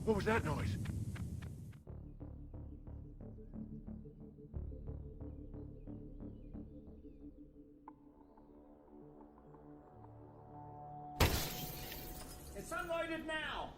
What was that noise? It's unloaded now!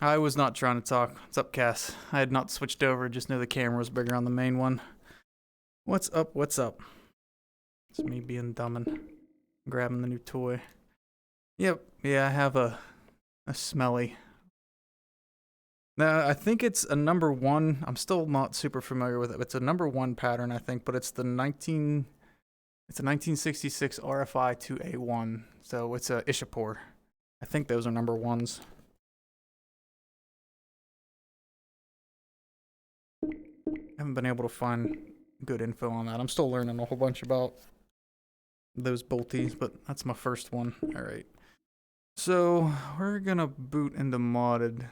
I was not trying to talk. What's up, Cass? I had not switched over, just knew the camera was bigger on the main one. What's up, what's up? It's me being dumb and grabbing the new toy. Yep, yeah, I have a smelly. Now, I think it's a number 1. I'm still not super familiar with it. It's a number 1 pattern, I think, but it's the 1966 RFI 2A1. So it's a Ishapore. I think those are number 1s. Haven't been able to find good info on that. I'm still learning a whole bunch about those bolties, but that's my first one. All right. So we're gonna boot into modded.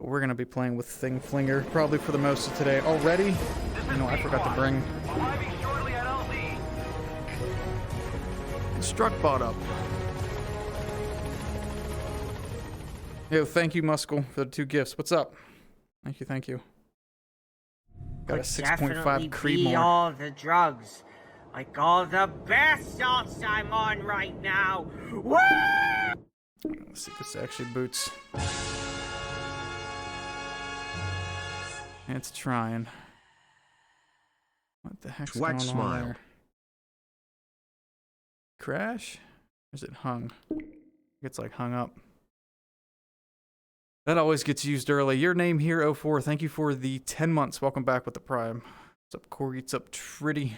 We're gonna be playing with FLINGER probably for the most of today. Already? You know, I forgot to bring Struck bot up. Yo, thank you, Muscle, for the 2 gifts. What's up? Thank you, thank you. Got a 6.5 Creedmoor. All the drugs, like all the best salts I'm on right now. Woo! Let's see if this actually boots. It's trying. What the heck's going on there? Crash? Or is it hung? It's like hung up. That always gets used early. Your name here, 04. Thank you for the 10 months. Welcome back with the Prime. What's up, Corey? What's up, Tritty?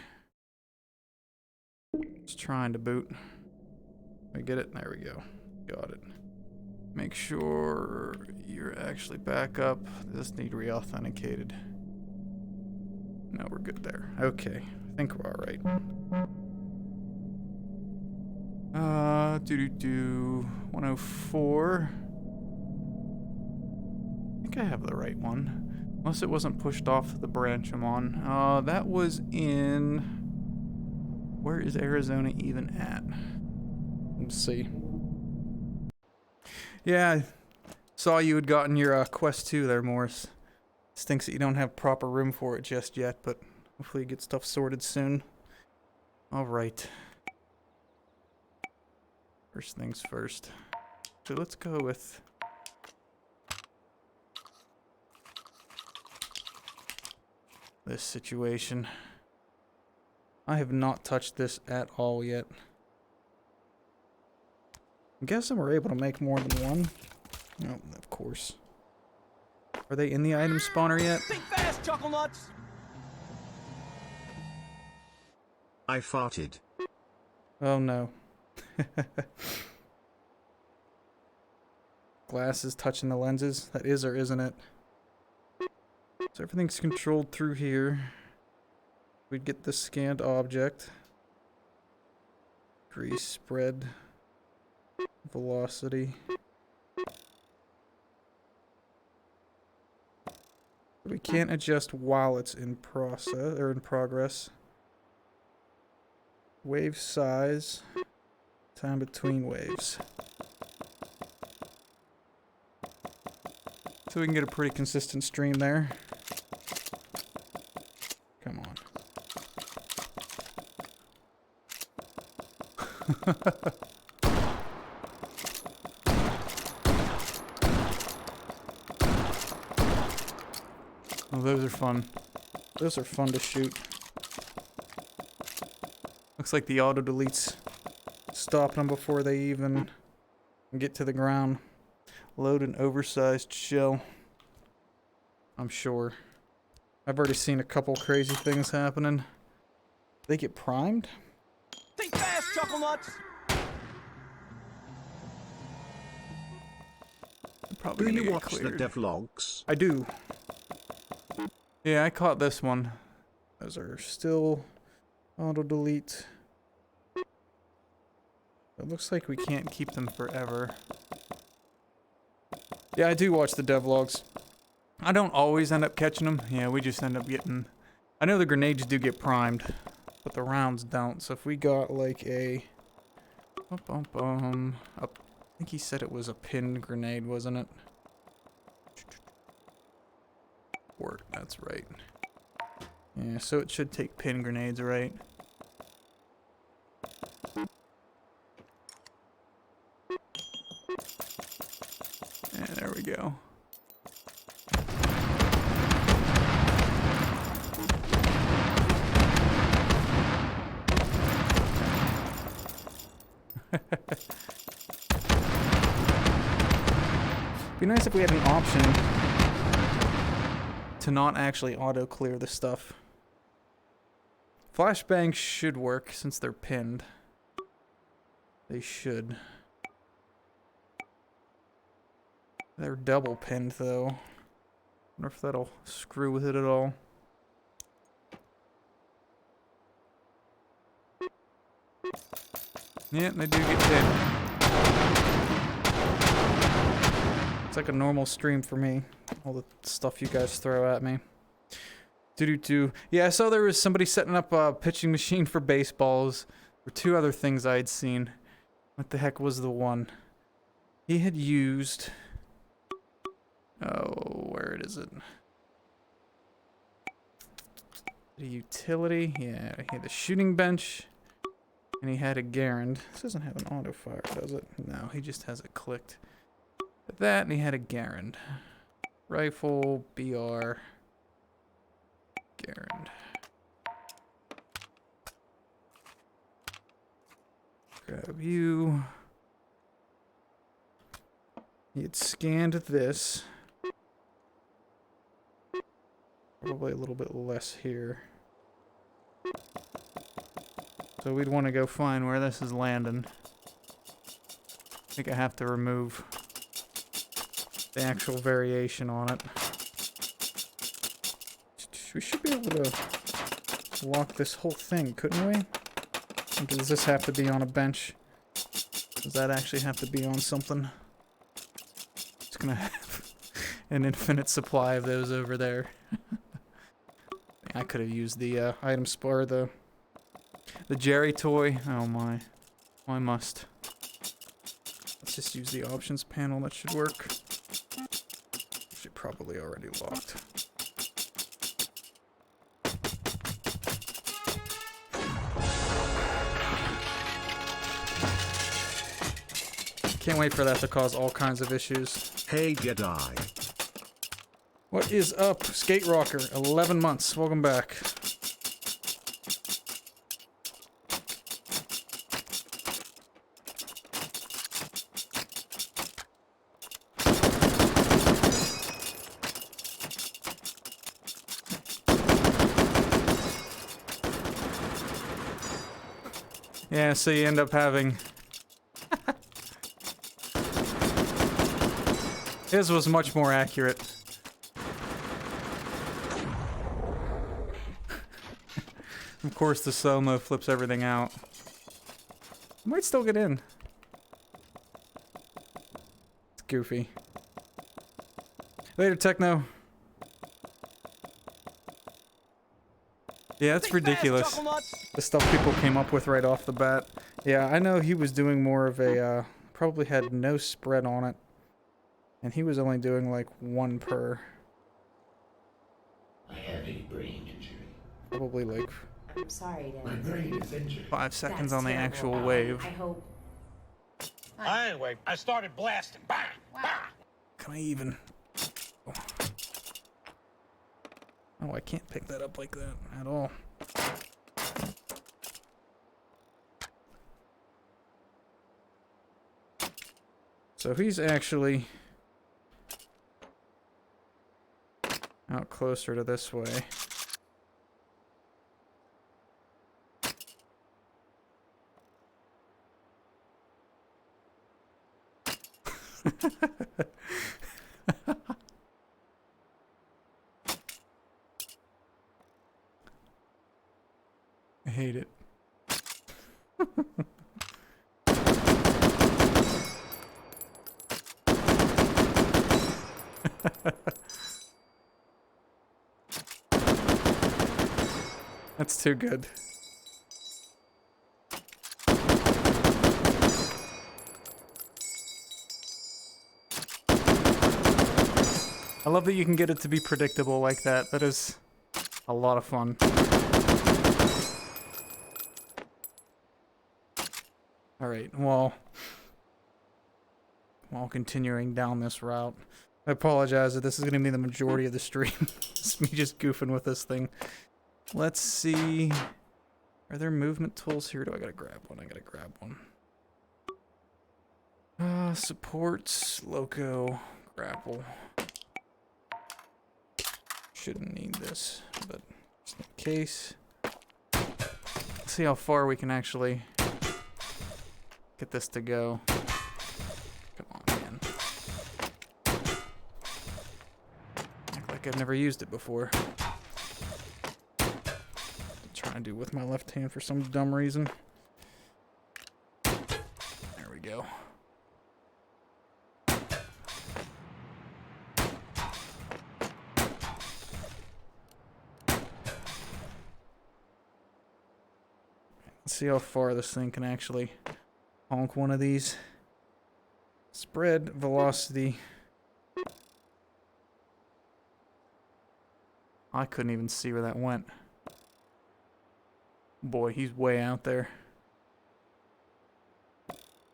Just trying to boot. We get it? There we go. Got it. Make sure you're actually back up. This need re-authenticated. No, we're good there. Okay. I think we're alright. 104. I think I have the right one. Unless it wasn't pushed off the branch I'm on. That was in... Where is Arizona even at? Let's see. Yeah, I saw you had gotten your Quest 2 there, Morris. Stinks that you don't have proper room for it just yet, but hopefully you get stuff sorted soon. Alright. First things first. So let's go with... this situation. I have not touched this at all yet. I'm guessing we're able to make more than one. No, of course. Are they in the item spawner yet? Think fast, chuckle nuts. I farted. Oh no. Glasses touching the lenses. That is or isn't it? So everything's controlled through here. We'd get the scanned object. Grease spread. Velocity. We can't adjust while it's in process or in progress. Wave size. Time between waves. So we can get a pretty consistent stream there. Come on. Oh, those are fun. Those are fun to shoot. Looks like the auto deletes stopping them before they even get to the ground. Load an oversized shell. I'm sure. I've already seen a couple crazy things happening. They get primed? Think fast, chuckle nuts. Do you watch the devlogs? I do. Yeah, I caught this one. Those are still auto delete. It looks like we can't keep them forever. Yeah, I do watch the devlogs. I don't always end up catching them. Yeah, we just end up getting... I know the grenades do get primed, but the rounds don't. So if we got like a... I think he said it was a pinned grenade, wasn't it? Work, that's right. Yeah, so it should take pin grenades, right? And there we go. Be nice if we had an option to not actually auto clear the stuff. Flashbangs should work since they're pinned. They should. They're double pinned though. Wonder if that'll screw with it at all. Yeah, they do get pinned. It's like a normal stream for me. All the stuff you guys throw at me. Doo-doo-doo. Yeah, I saw there was somebody setting up a pitching machine for baseballs. There were two other things I'd seen. What the heck was the one? He had used... Oh, where is it? The utility. Yeah, he had a shooting bench. And he had a Garand. This doesn't have an auto fire, does it? No, he just has it clicked. That, and he had a Garand. Rifle, BR. Garand. Grab you. He had scanned this. Probably a little bit less here. So we'd want to go find where this is landing. I think I have to remove the actual variation on it. We should be able to lock this whole thing, couldn't we? Or does this have to be on a bench? Does that actually have to be on something? It's gonna have an infinite supply of those over there. I could have used the item spar, the Jerry toy. Oh my. Oh, I must. Let's just use the options panel. That should work. Actually, probably already locked. Can't wait for that to cause all kinds of issues. Hey Jedi. What is up, Skate Rocker? 11 months. Welcome back. Yeah, so you end up having... His was much more accurate. Of course, the slow-mo flips everything out. Might still get in. It's goofy. Later, Techno. Yeah, that's ridiculous. The stuff people came up with right off the bat. Yeah, I know he was doing more of a, probably had no spread on it. And he was only doing like one per. I have a brain injury. Probably like I'm sorry, My brain is injured. 5 seconds on the terrible. actual wave. I hope. Anyway, I started blasting. Bang! Bang! Can I even? Oh, I can't pick that up like that at all. So he's actually out closer to this way. I hate it. That's too good. I love that you can get it to be predictable like that. That is a lot of fun. Alright, well, while continuing down this route, I apologize that this is going to be the majority of the stream. It's me just goofing with this thing. Let's see. Are there movement tools here? Do I gotta grab one? I gotta grab one. Supports, loco, grapple. Shouldn't need this, but just in case. Let's see how far we can actually get this to go. Come on, man. Act like I've never used it before. I'm trying to do it with my left hand for some dumb reason. There we go. Let's see how far this thing can actually honk one of these. Spread velocity. I couldn't even see where that went. Boy, he's way out there.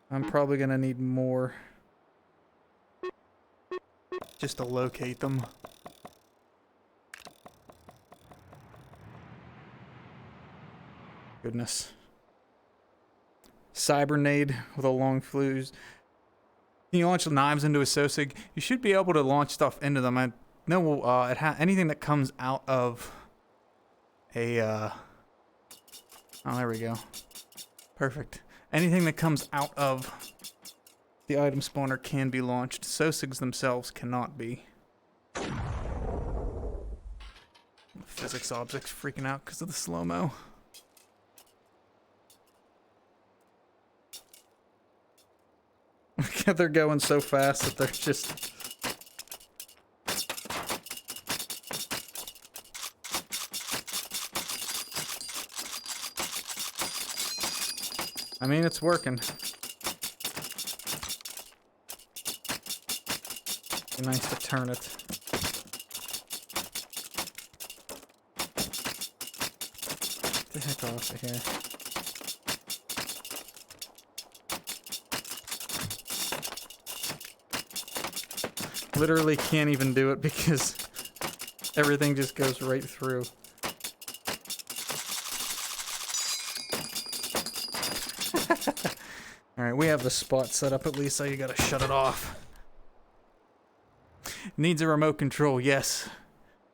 I'm probably gonna need more just to locate them. Goodness. Cybernade with a long fuse. Can you launch knives into a SOSIG? You should be able to launch stuff into them. I know anything that comes out of a oh, there we go. Perfect. Anything that comes out of the item spawner can be launched. SOSIGs themselves cannot be. Physics objects freaking out because of the slow-mo. They're going so fast that they're just... I mean, it's working. Be nice to turn it. Get the heck off of here. Literally can't even do it because everything just goes right through. Alright, we have the spot set up at least, so you gotta shut it off. Needs a remote control, yes.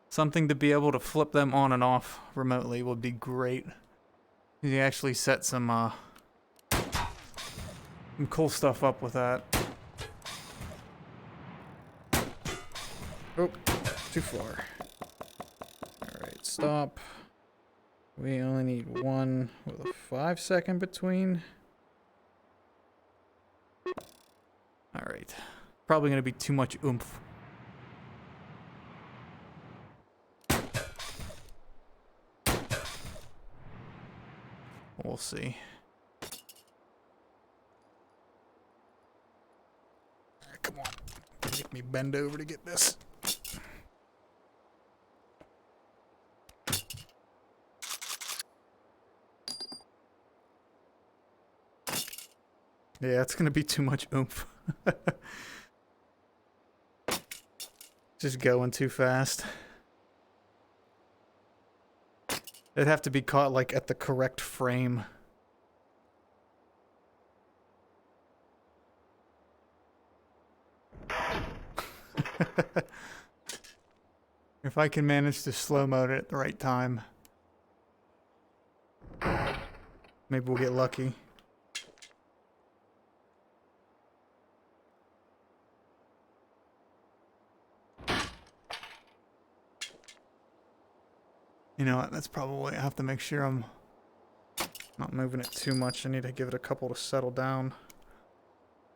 Something to be able to flip them on and off remotely would be great. You actually set some cool stuff up with that. Oh, too far. Alright, stop. We only need one with a 5-second between. Alright. Probably gonna be too much oomph. We'll see. Come on. Make me bend over to get this. Yeah, it's gonna be too much oomph. Just going too fast. It'd have to be caught like at the correct frame. If I can manage to slow mode it at the right time, maybe we'll get lucky. You know what, that's probably, I have to make sure I'm not moving it too much. I need to give it a couple to settle down.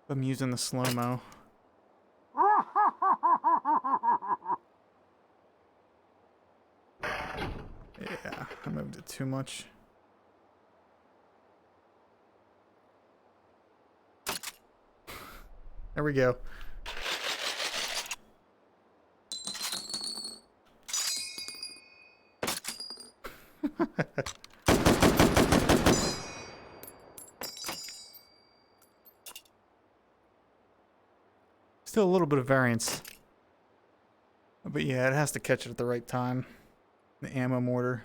I'm using the slow-mo. Yeah, I moved it too much. There we go. Still a little bit of variance. But yeah, it has to catch it at the right time. The ammo mortar.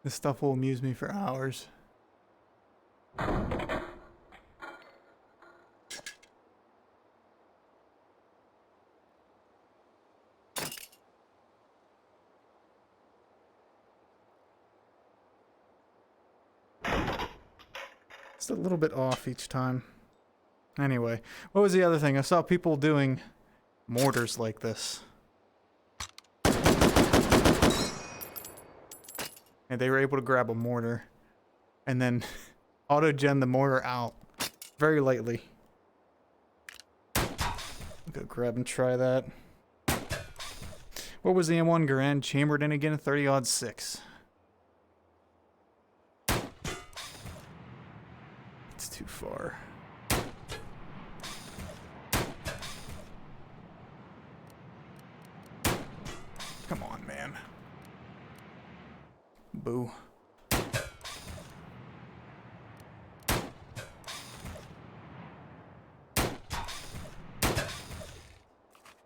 This stuff will amuse me for hours. It's a little bit off each time. Anyway, what was the other thing? I saw people doing mortars like this. And they were able to grab a mortar and then auto-gen the mortar out very lightly. Go grab and try that. What was the M1 Garand chambered in again? 30-06. It's too far. Come on, man. Boo.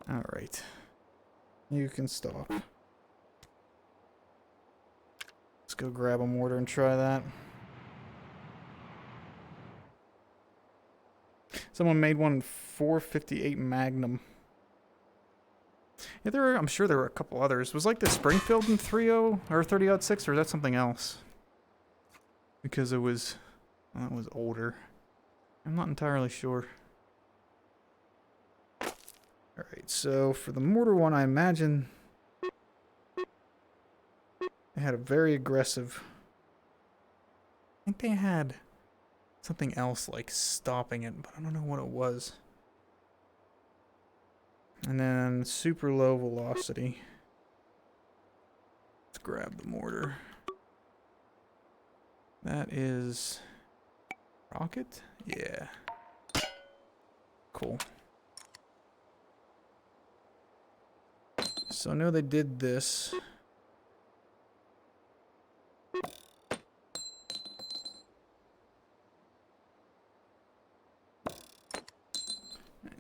All right. You can stop. Let's go grab a mortar and try that. Someone made one 458 Magnum. Yeah, I'm sure there were a couple others. Was like the Springfield in 30 or 30-06, or is that something else? Because it was older. I'm not entirely sure. Alright, so for the mortar one, I imagine they had a very aggressive... I think they had something else like stopping it, but I don't know what it was. And then super low velocity. Let's grab the mortar. That is rocket? Yeah. Cool. So I know they did this.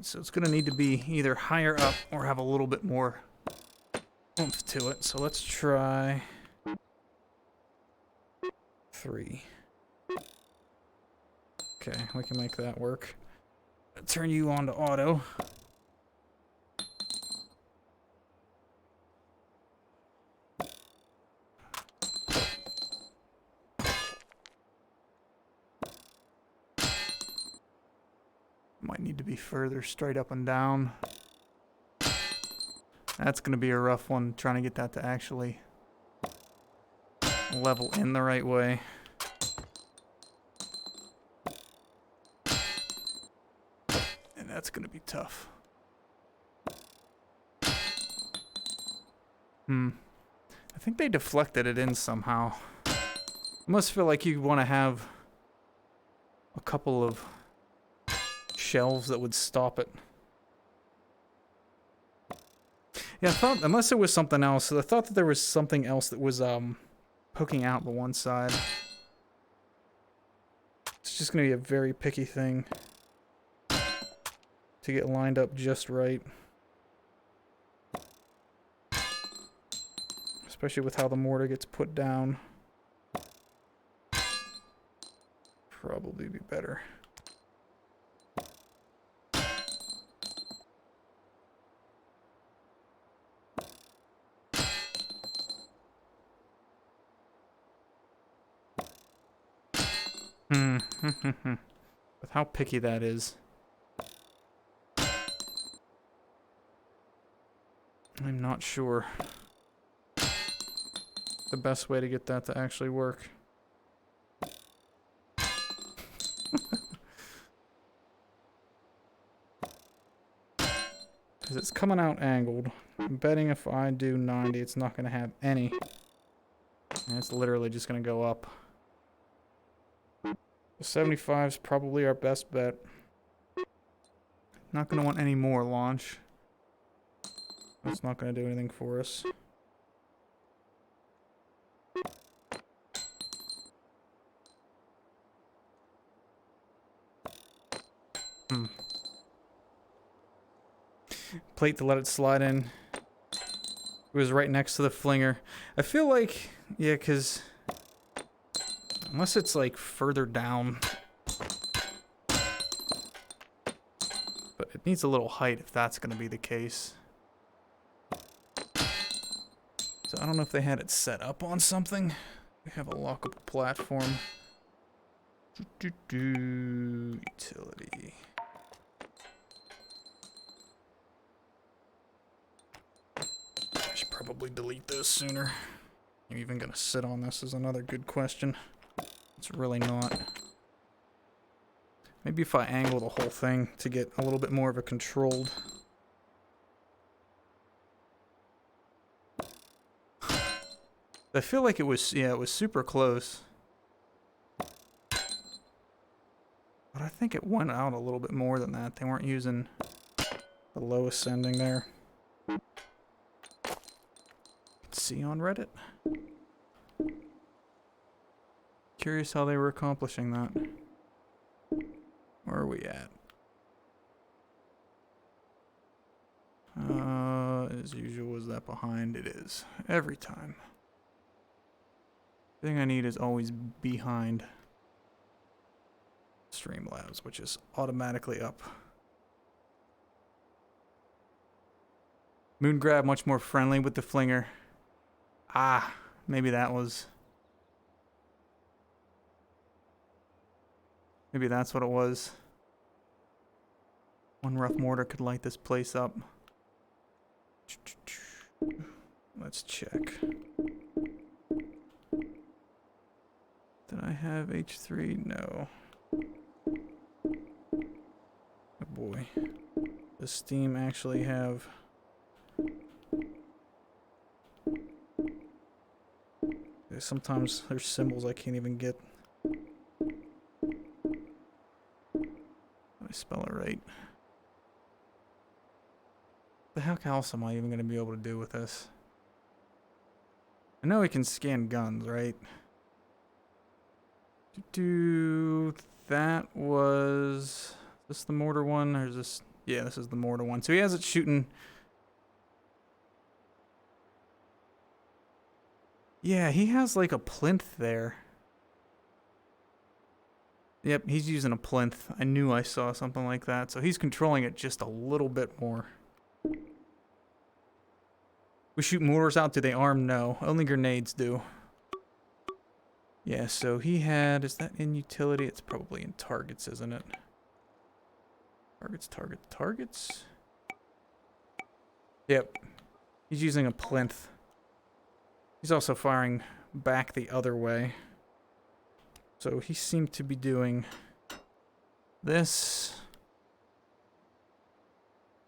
So it's going to need to be either higher up or have a little bit more oomph to it. So let's try 3. Okay, we can make that work. Turn you on to auto. Might need to be further straight up and down. That's going to be a rough one, trying to get that to actually level in the right way. And that's going to be tough. I think they deflected it in somehow. I must feel like you want to have a couple of shelves that would stop it. Yeah, I thought, unless it was something else, I thought that there was something else that was poking out the one side. It's just gonna be a very picky thing to get lined up just right. Especially with how the mortar gets put down. Probably be better. With how picky that is. I'm not sure the best way to get that to actually work. Because it's coming out angled. I'm betting if I do 90, it's not going to have any. And it's literally just going to go up. 75 is probably our best bet. Not going to want any more launch. That's not going to do anything for us. Plate to let it slide in. It was right next to the flinger. I feel like, yeah, because Unless it's like further down. But it needs a little height if that's going to be the case. So I don't know if they had it set up on something. We have a lockable platform. Utility. I should probably delete those sooner. You're even going to sit on this is another good question. It's really not. Maybe if I angle the whole thing to get a little bit more of a controlled. I feel like it was, yeah, it was super close. But I think it went out a little bit more than that. They weren't using the low ascending there. See on Reddit. Curious how they were accomplishing that. Where are we at? As usual, is that behind? It is. Every time. The thing I need is always behind Streamlabs, which is automatically up. Moon grab much more friendly with the flinger. Ah, maybe that was... Maybe that's what it was. One rough mortar could light this place up. Let's check. Did I have H3? No. Oh boy. Does Steam actually have... Sometimes there's symbols I can't even get. I spell it right. The heck else am I even going to be able to do with this? I know we can scan guns, right? That was... Is this the mortar one, or is this... Yeah, this is the mortar one. So he has it shooting... Yeah, he has like a plinth there. Yep, he's using a plinth. I knew I saw something like that. So he's controlling it just a little bit more. We shoot mortars out. Do they arm? No. Only grenades do. Yeah, so he had... Is that in utility? It's probably in targets, isn't it? Targets. Yep. He's using a plinth. He's also firing back the other way. So he seemed to be doing this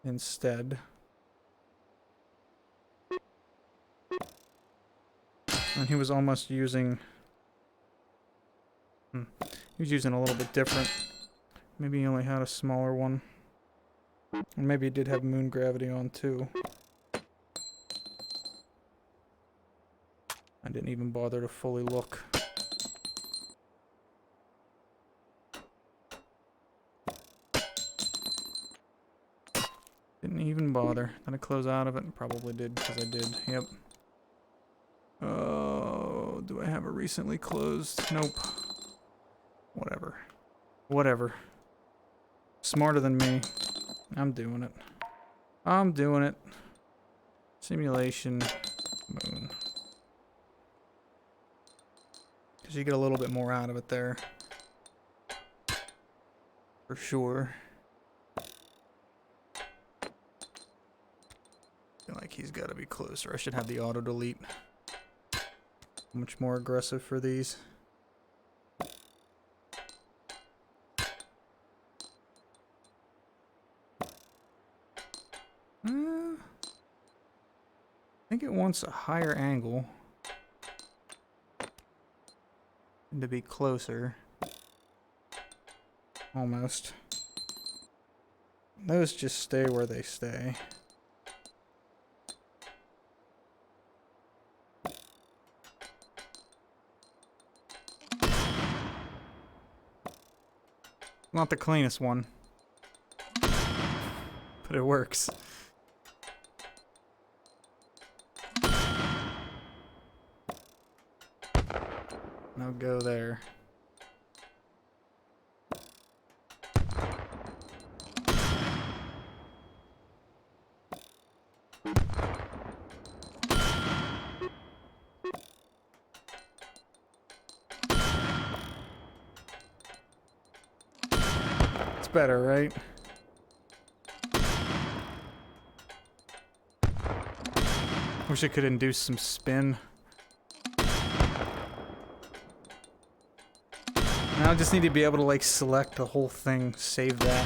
instead. And he was almost using... He was using a little bit different. Maybe he only had a smaller one. And maybe he did have moon gravity on too. I didn't even bother to fully look. Didn't even bother. Did I close out of it? Probably did, because I did. Yep. Oh, do I have a recently closed? Nope. Whatever. Smarter than me. I'm doing it. Simulation. Moon. Because you get a little bit more out of it there. For sure. Feel like he's got to be closer. I should have the auto delete. Much more aggressive for these. I think it wants a higher angle. And to be closer. Almost. Those just stay where they stay. Not the cleanest one. But it works. Now go there. That's better, right? Wish I could induce some spin. Now I just need to be able to like select the whole thing, save that,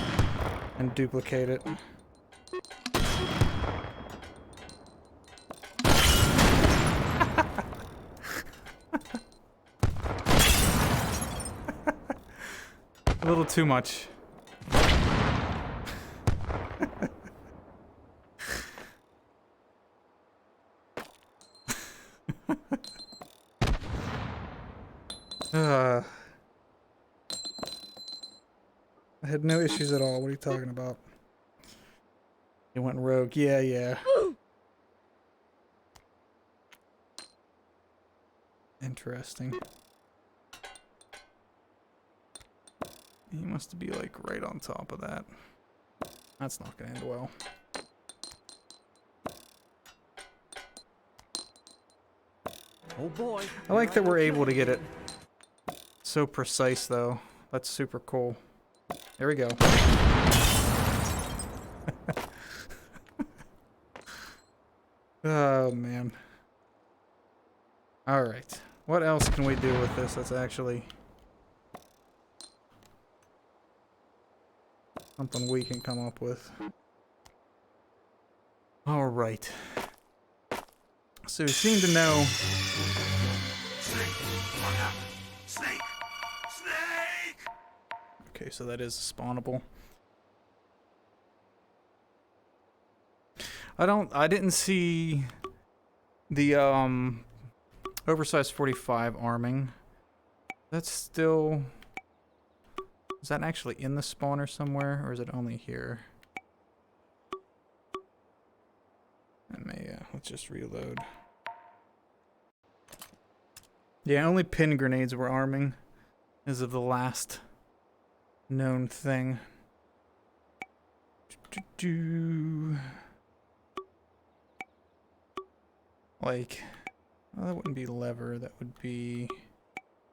and duplicate it. A little too much. I had no issues at all. What are you talking about? He went rogue. Yeah, yeah. Interesting. He must be like right on top of that. That's not gonna end well. Oh boy. I like that we're able to get it so precise though. That's super cool. There we go. Oh man. Alright. What else can we do with this that's actually something we can come up with? Alright. So we seem to know. Snake! Snake! Okay, so that is spawnable. I didn't see the oversized 45 arming. That's still, is that actually in the spawner somewhere, or is it only here? Let's just reload. Yeah, only pin grenades were arming as of the last known thing. Like, well, that wouldn't be lever, that would be,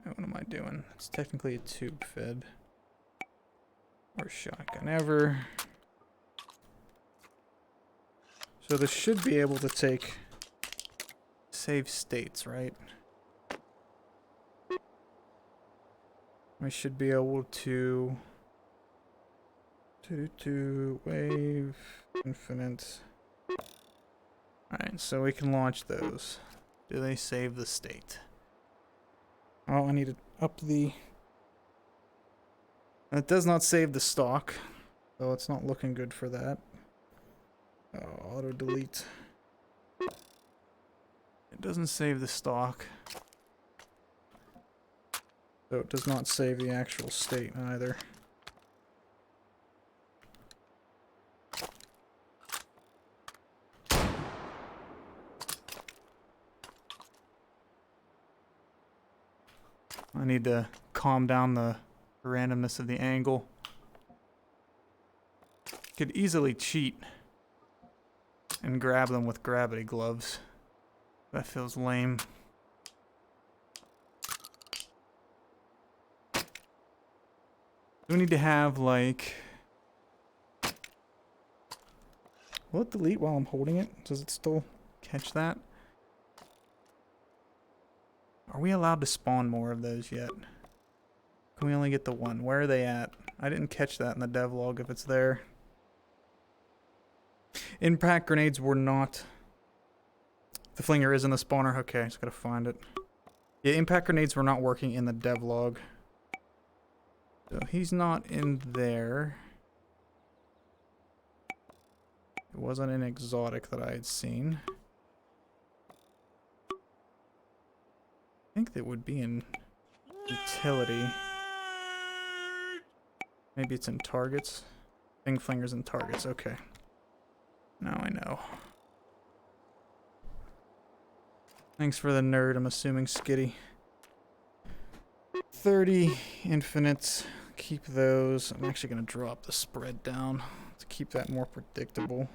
what am I doing? It's technically a tube fed. Or shotgun ever. So this should be able to take save states, right? We should be able to wave infinite. Alright, so we can launch those. Do they save the state? Oh, I need to up the... It does not save the stock, so it's not looking good for that. Oh, auto delete. It doesn't save the stock. So it does not save the actual state either. I need to calm down the randomness of the angle. Could easily cheat and grab them with gravity gloves. That feels lame. Do we need to have like... Will it delete while I'm holding it? Does it still catch that? Are we allowed to spawn more of those yet? Can we only get the one? Where are they at? I didn't catch that in the devlog if it's there. Impact grenades were not... The flinger is in the spawner. Okay, just gotta find it. Yeah, impact grenades were not working in the devlog. So he's not in there. It wasn't an exotic that I had seen. I think that would be in utility. Maybe it's in targets. Thing flingers in targets. Okay. Now I know. Thanks for the nerd, I'm assuming, Skitty. 30 infinites. Keep those. I'm actually going to drop the spread down to keep that more predictable.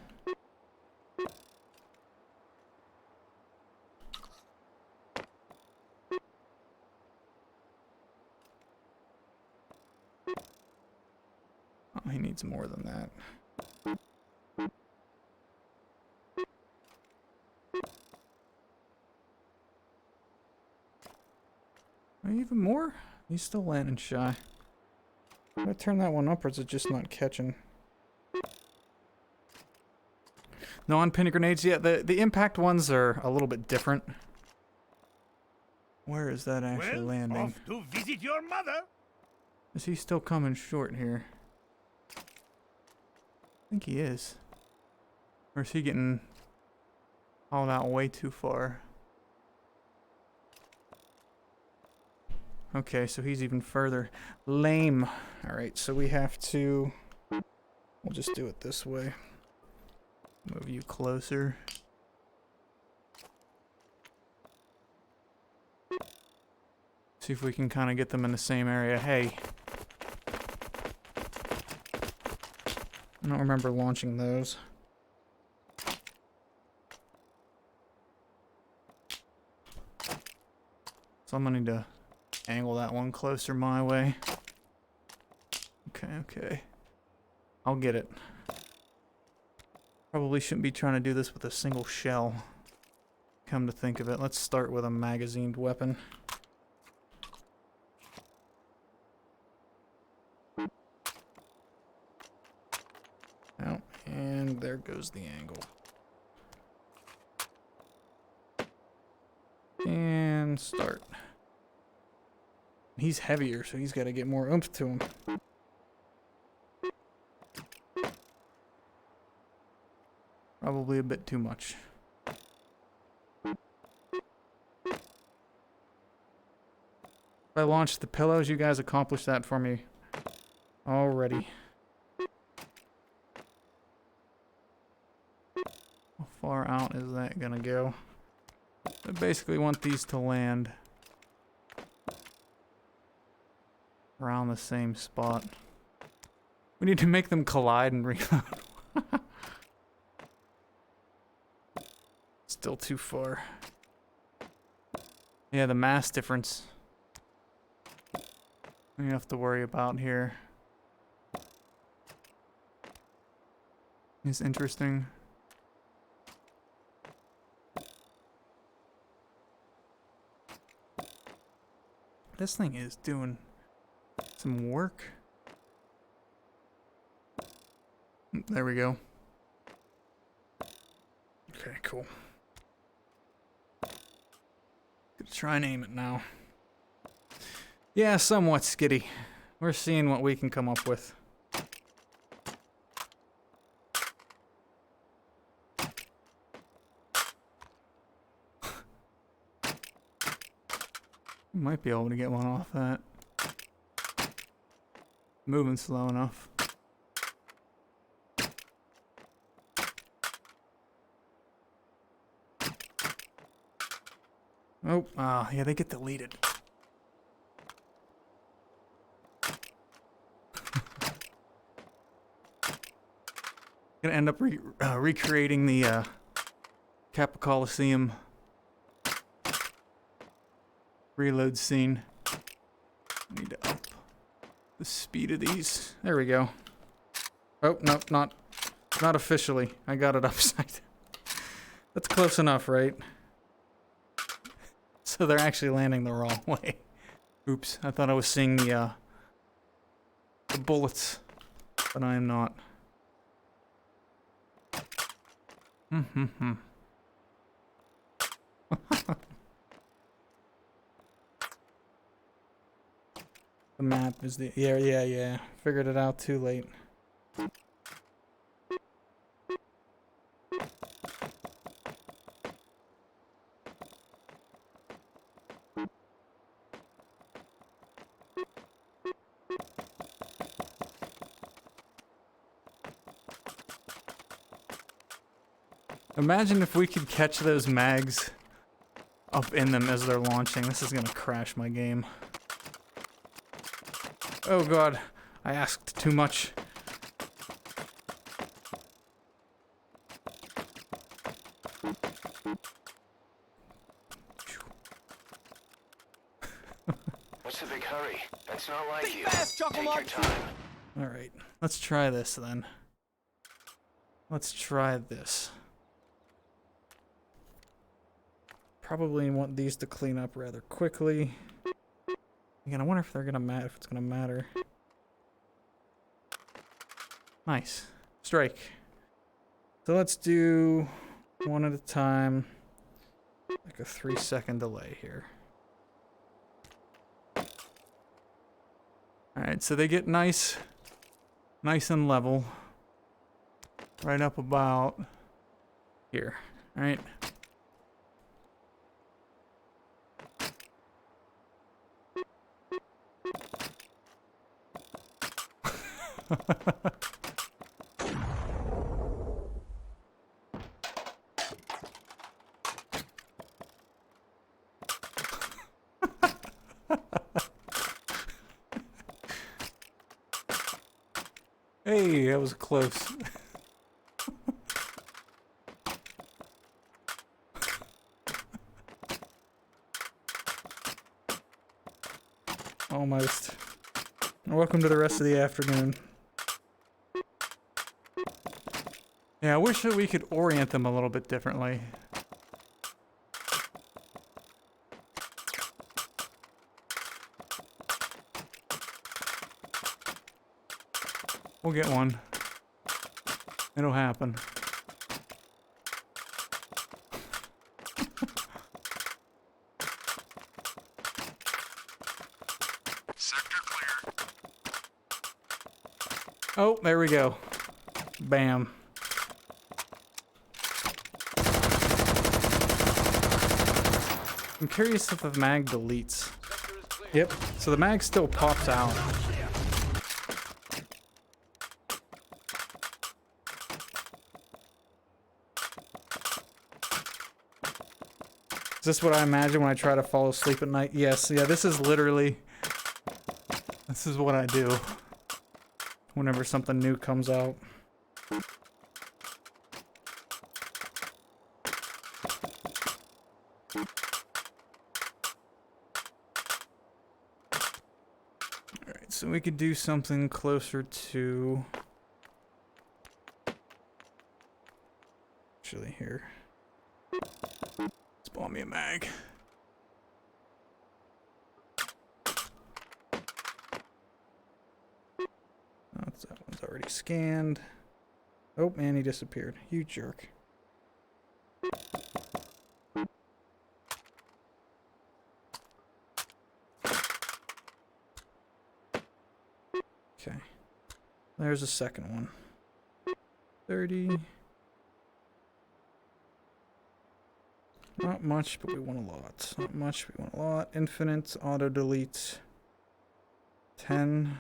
Oh, he needs more than that. Even more? He's still landing shy. If I turn that one upwards, it's just not catching. Non-pin grenades, yeah, the impact ones are a little bit different. Where is that actually landing? Off to visit your mother. Is he still coming short here? I think he is. Or is he getting hauled out way too far? Okay, so he's even further. Lame. Alright, so we have to... We'll just do it this way. Move you closer. See if we can kind of get them in the same area. Hey. I don't remember launching those. So I'm gonna need to angle that one closer my way. Okay. I'll get it. Probably shouldn't be trying to do this with a single shell. Come to think of it, let's start with a magazined weapon. Oh, and there goes the angle. And start. He's heavier, so he's got to get more oomph to him. Probably a bit too much. If I launch the pillows, you guys accomplished that for me already. How far out is that gonna go? I basically want these to land around the same spot. We need to make them collide and reload. Still too far. Yeah, the mass difference we have to worry about here is interesting. This thing is doing some work. There we go. Okay, cool. Gonna try and aim it now. Yeah, somewhat skitty. We're seeing what we can come up with. Might be able to get one off that. Moving slow enough. Oh, yeah, they get deleted. Gonna end up recreating the Kappa Coliseum reload scene. Need to up the speed of these. There we go. Oh, no, not officially. I got it upside down. That's close enough, right? So they're actually landing the wrong way. Oops, I thought I was seeing the bullets, but I am not. The map is the... Yeah. Figured it out too late. Imagine if we could catch those mags up in them as they're launching. This is gonna crash my game. Oh god, I asked too much. What's the big hurry? That's not like Think you. fast, Chuckle Take your Mug. time. Alright, let's try this then. Let's try this. Probably want these to clean up rather quickly. Again, I wonder if they're gonna matter. If it's gonna matter. Nice. Strike. So let's do one at a time. Like a 3-second delay here. Alright, so they get nice and level. Right up about here. Alright. Hey, that was close. Almost. Welcome to the rest of the afternoon. Yeah, I wish that we could orient them a little bit differently. We'll get one. It'll happen. Sector clear. Oh, there we go. Bam. I'm curious if the mag deletes. Yep, so the mag still pops out. Is this what I imagine when I try to fall asleep at night? Yes, yeah, this is literally... This is what I do whenever something new comes out. Alright, so we could do something closer to... Actually, here. Spawn me a mag. That one's already scanned. Oh, man, he disappeared. You jerk. Okay. There's a second one. 30. Not much, but we want a lot. Not much, we want a lot. Infinite, auto delete. 10.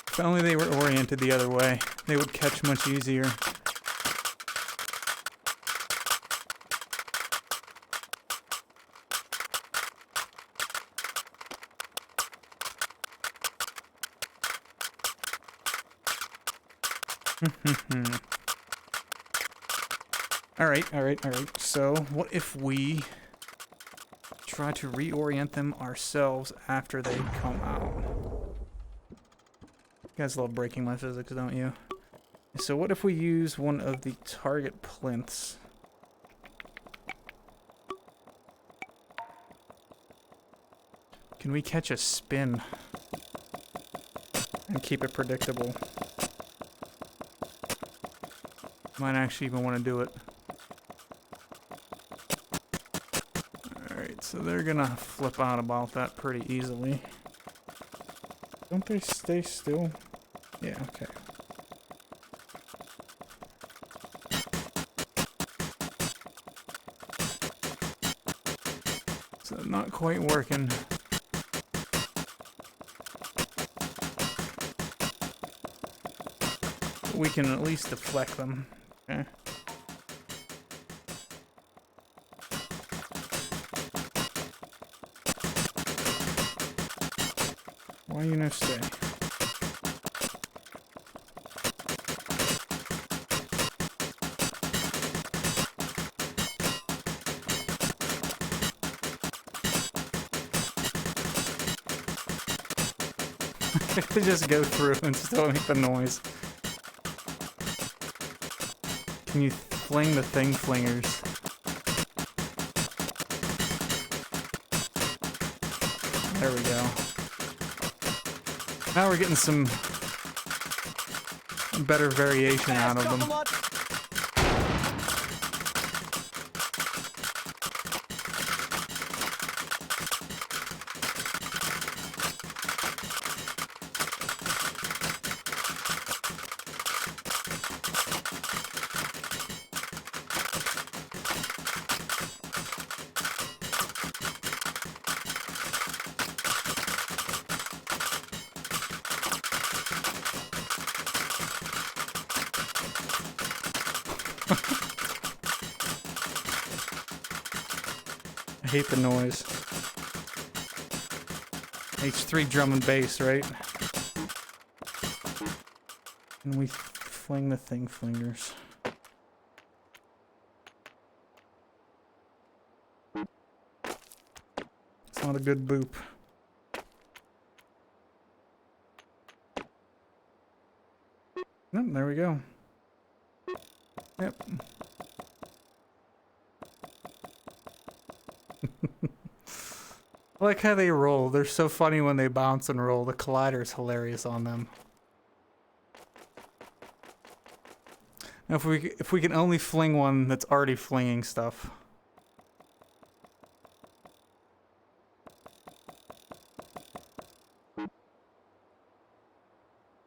If only they were oriented the other way, they would catch much easier. Alright. So, what if we try to reorient them ourselves after they come out? You guys love breaking my physics, don't you? So what if we use one of the target plinths? Can we catch a spin and keep it predictable? Might actually even want to do it. Alright, so they're gonna flip out about that pretty easily. Don't they stay still? Yeah, okay. So not quite working. We can at least deflect them. Okay. Why you no stay? To just go through and still make the noise. Can you fling the thing flingers? There we go. Now we're getting some better variation out of them. I hate the noise. H3 drum and bass, right? And we fling the thing flingers. It's not a good boop. Nope, there we go. Yep. I like how they roll. They're so funny when they bounce and roll. The collider's hilarious on them. Now if we can only fling one that's already flinging stuff.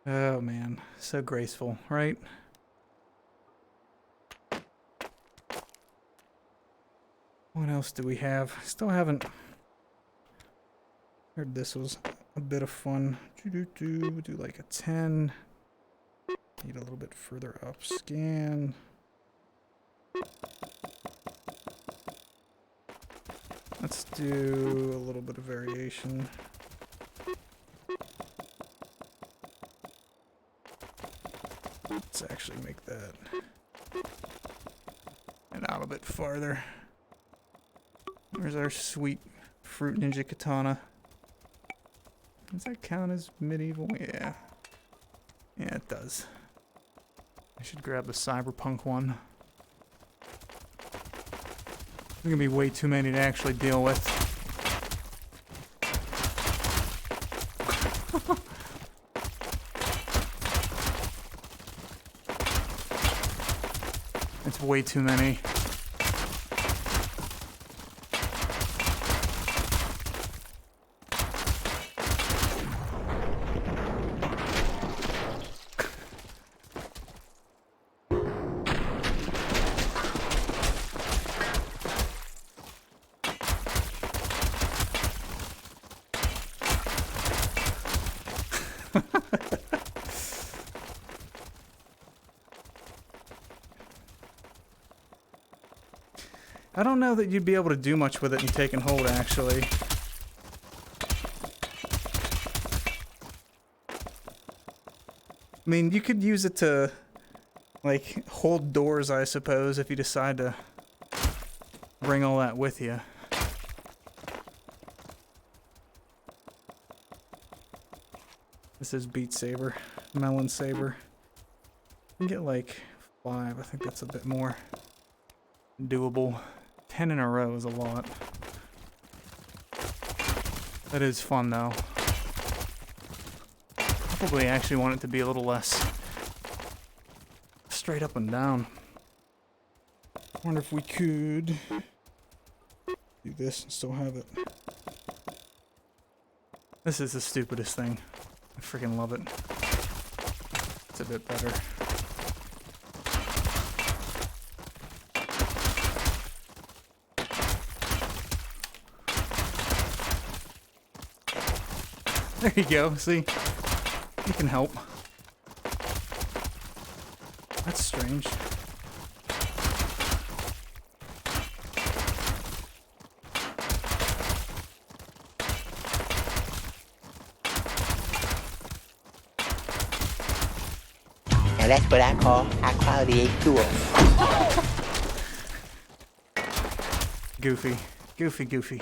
Oh man, so graceful, right? What else do we have? Still haven't heard this was a bit of fun. Do like a 10. Need a little bit further up. Scan. Let's do a little bit of variation. Let's actually make that and out a bit farther. There's our sweet Fruit Ninja Katana. Does that count as medieval? Yeah. Yeah, it does. I should grab the cyberpunk one. There's gonna be way too many to actually deal with. It's way too many. I don't know that you'd be able to do much with it in take and hold, actually. I mean, you could use it to, like, hold doors, I suppose, if you decide to bring all that with you. This is Beat Saber, Melon Saber. You can get like 5, I think that's a bit more doable. 10 in a row is a lot. That is fun though. Probably actually want it to be a little less straight up and down. Wonder if we could do this and still have it. This is the stupidest thing. I freaking love it. It's a bit better. There you go, see? You can help. That's strange. that's what I call high-quality H2O. Goofy. Goofy, goofy.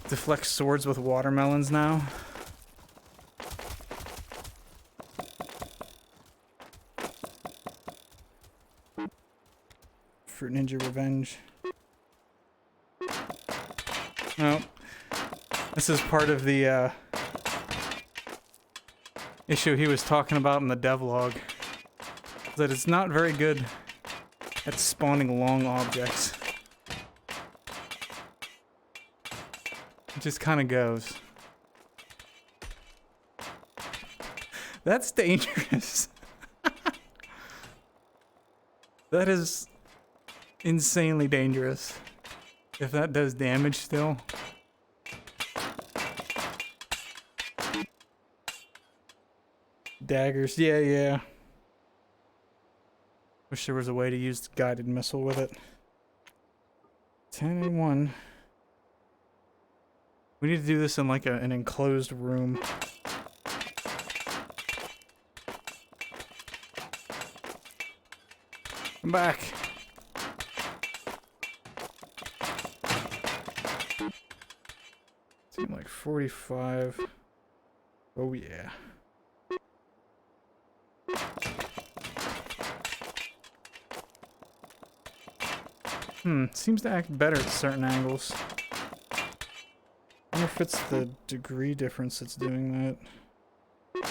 Deflect swords with watermelons now. Fruit Ninja Revenge. No. This is part of the issue he was talking about in the devlog. That it's not very good at spawning long objects. It just kind of goes. That's dangerous. That is insanely dangerous. If that does damage still. Daggers, yeah. Wish there was a way to use the guided missile with it. 10-1. We need to do this in like an enclosed room. Come back. Seem like 45. Oh yeah. Seems to act better at certain angles. I wonder if it's the degree difference that's doing that.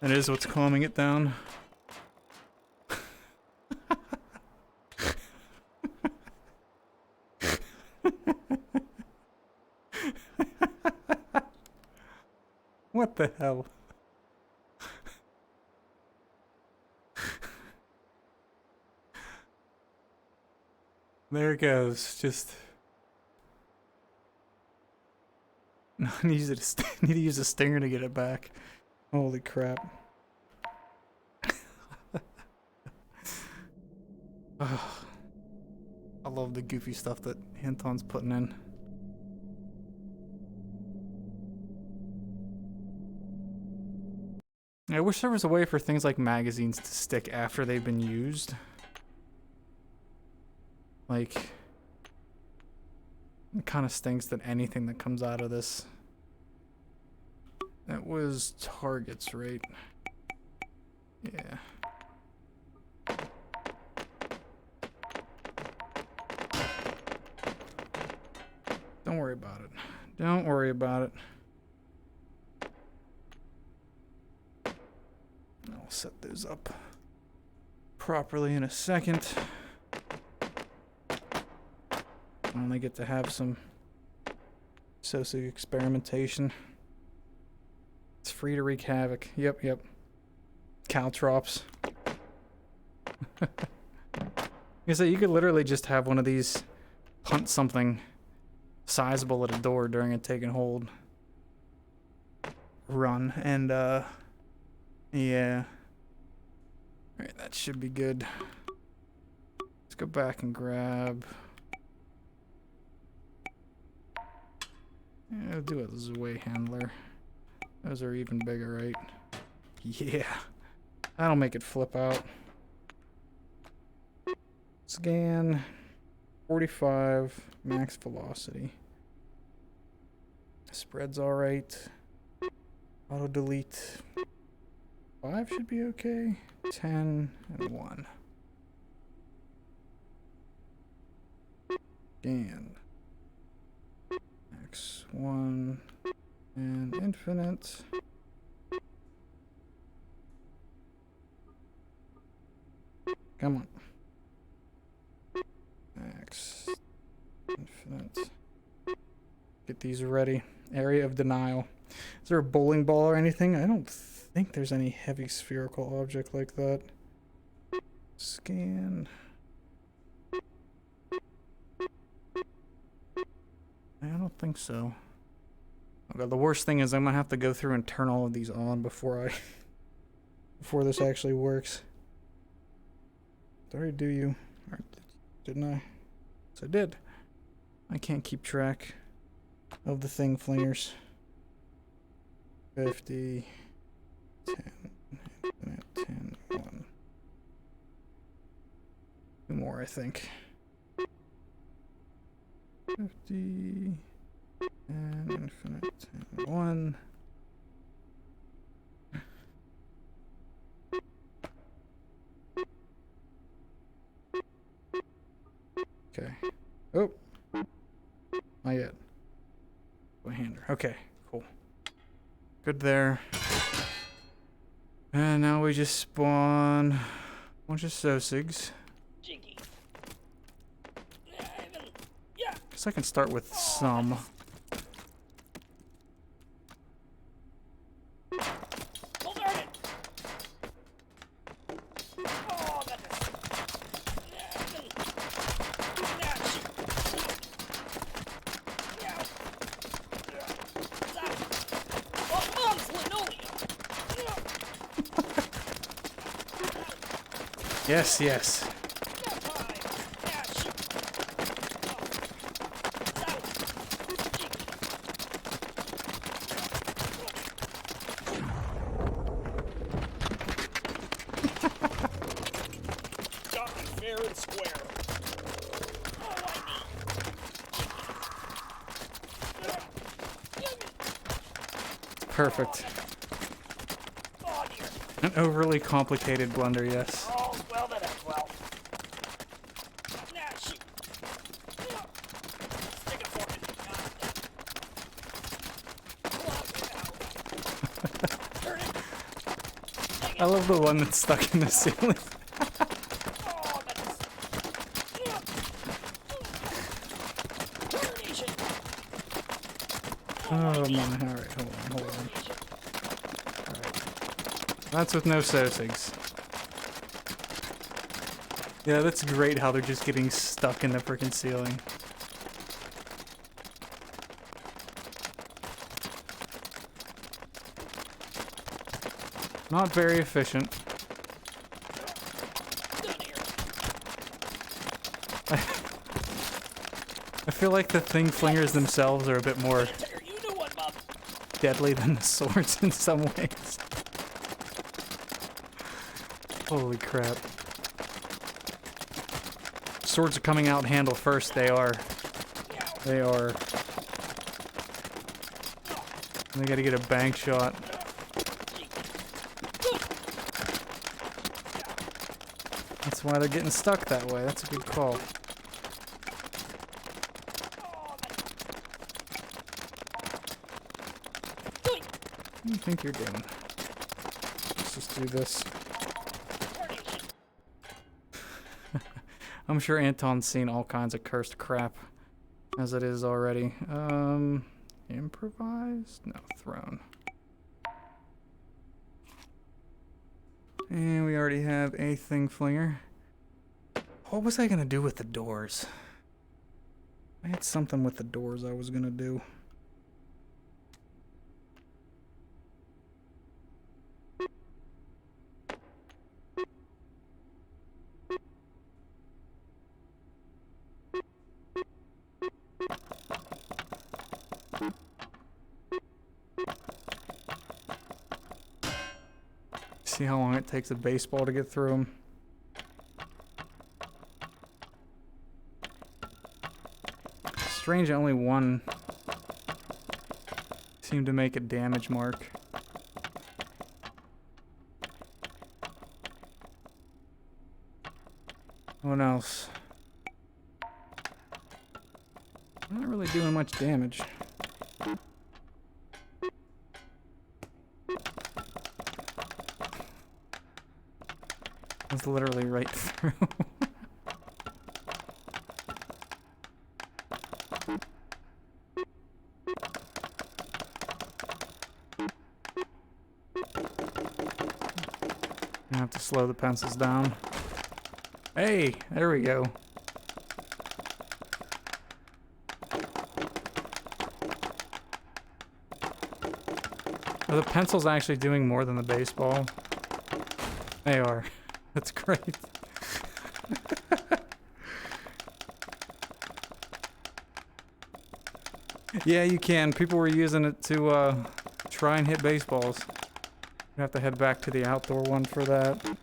That is what's calming it down. What the hell? There it goes. Just no, I need to use a stinger to get it back. Holy crap! Oh, I love the goofy stuff that Hinton's putting in. I wish there was a way for things like magazines to stick after they've been used. Like, it kind of stinks that anything that comes out of this. That was targets, right? Yeah. Don't worry about it. Don't worry about it. I'll set those up properly in a second. I only get to have some socio experimentation. It's free to wreak havoc. Yep. Caltrops. You could literally just have one of these hunt something sizable at a door during a take and hold run, and yeah. Alright, that should be good. Let's go back and grab. Yeah, I'll do it as a way handler. Those are even bigger, right? Yeah. That'll make it flip out. Scan. 45. Max velocity. Spread's alright. Auto delete. 5 should be okay. 10 and 1. Scan. X1 and infinite. Come on. X infinite. Get these ready. Area of denial. Is there a bowling ball or anything? I don't think there's any heavy spherical object like that. Scan. I don't think so. Okay, the worst thing is I'm gonna have to go through and turn all of these on before before this actually works. Did I already do you? Or didn't I? Yes, I did. I can't keep track of the thing flingers. 50, 10, infinite, 10, 1. 2 more, I think. 50, 10, infinite, 10, 1. Okay. Oh. Not yet. A hander. Okay, cool. Good there. And now we just spawn a bunch of Sosigs. Guess I can start with some. Yes, yes. Got me fair and square. Perfect. An overly complicated blunder, yes. All's well that ends well. Nah, shoot. Stick it for me. Turn it. I love the one that's stuck in the ceiling. Oh my, alright, hold on. Alright. That's with no Sosigs. Yeah, that's great how they're just getting stuck in the freaking ceiling. Not very efficient. I feel like the thing flingers themselves are a bit more deadly than the swords in some ways. Holy crap. Swords are coming out handle first, they are. They are. They gotta get a bank shot. That's why they're getting stuck that way. That's a good call. What do you think you're doing? Let's just do this. I'm sure Anton's seen all kinds of cursed crap as it is already. Improvised? No, thrown. And we already have a thing flinger. What was I gonna do with the doors? I had something with the doors I was gonna do. See how long it takes a baseball to get through them. Strange, only one seemed to make a damage mark. What else? Not really doing much damage. It's literally right through. I have to slow the pencils down. Hey, there we go. Are the pencils actually doing more than the baseball? They are. That's great. Yeah, you can. People were using it to try and hit baseballs. You have to head back to the outdoor one for that.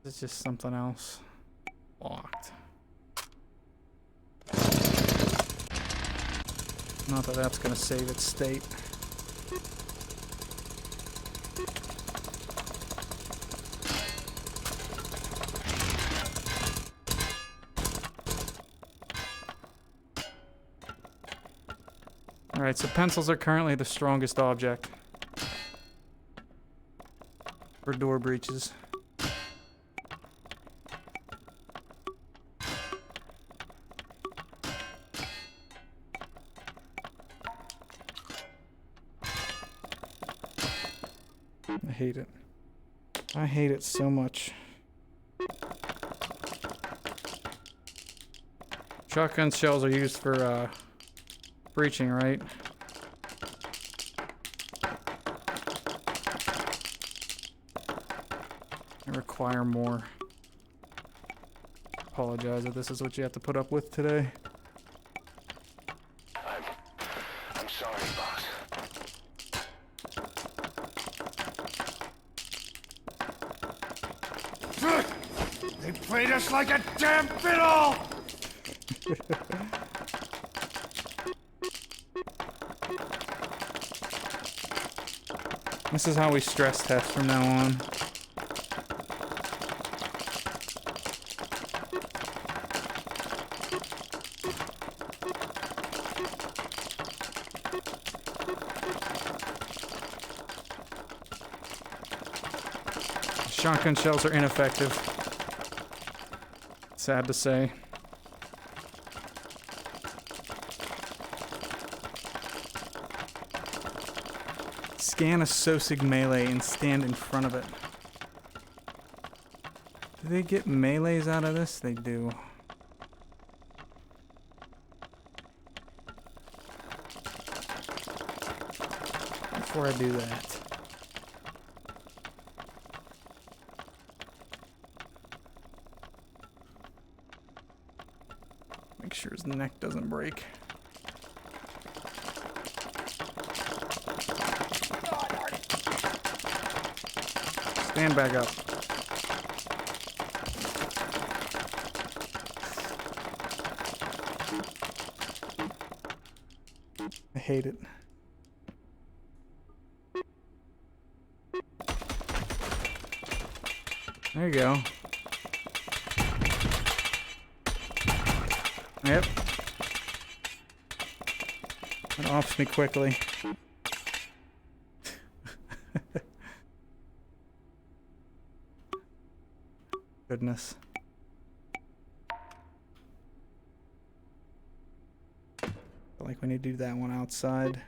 It's just something else. Locked. Not that that's gonna save its state. Alright, so pencils are currently the strongest object for door breaches. I hate it. I hate it so much. Shotgun shells are used for breaching, right? They require more. Apologize if this is what you have to put up with today. I'm sorry, boss. They played us like a damn fiddle! This is how we stress test from now on. Shotgun shells are ineffective. Sad to say. Scan a Sosig melee and stand in front of it. Do they get melees out of this? They do. Before I do that. Make sure his neck doesn't break. Stand back up. I hate it. There you go. Yep. It offs me quickly. Goodness. Feel like we need to do that one outside.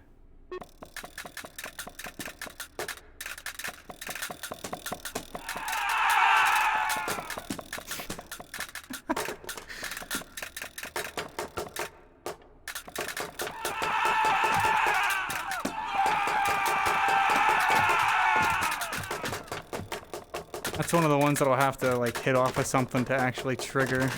That's one of the ones that'll have to like hit off of something to actually trigger.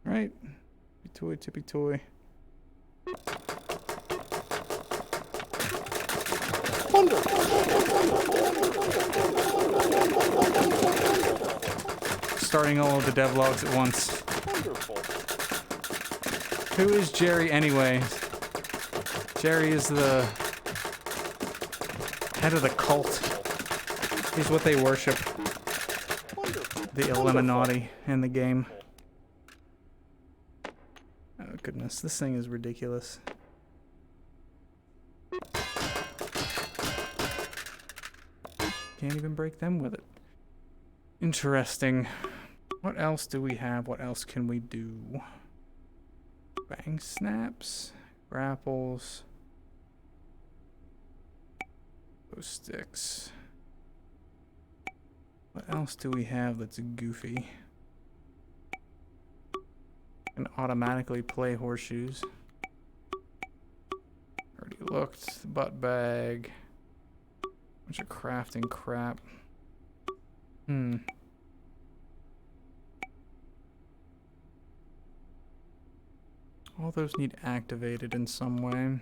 Right. Tippy toy. Starting all of the devlogs at once. Wonderful. Who is Jerry anyway? Jerry is the head of the cult. He's what they worship. The Illuminati in the game. Oh goodness, this thing is ridiculous. Can't even break them with it. Interesting. What else do we have? What else can we do? Bang snaps, grapples, those sticks. What else do we have that's goofy? Can automatically play horseshoes. Already looked. Butt bag. Bunch of crafting crap. All those need activated in some way.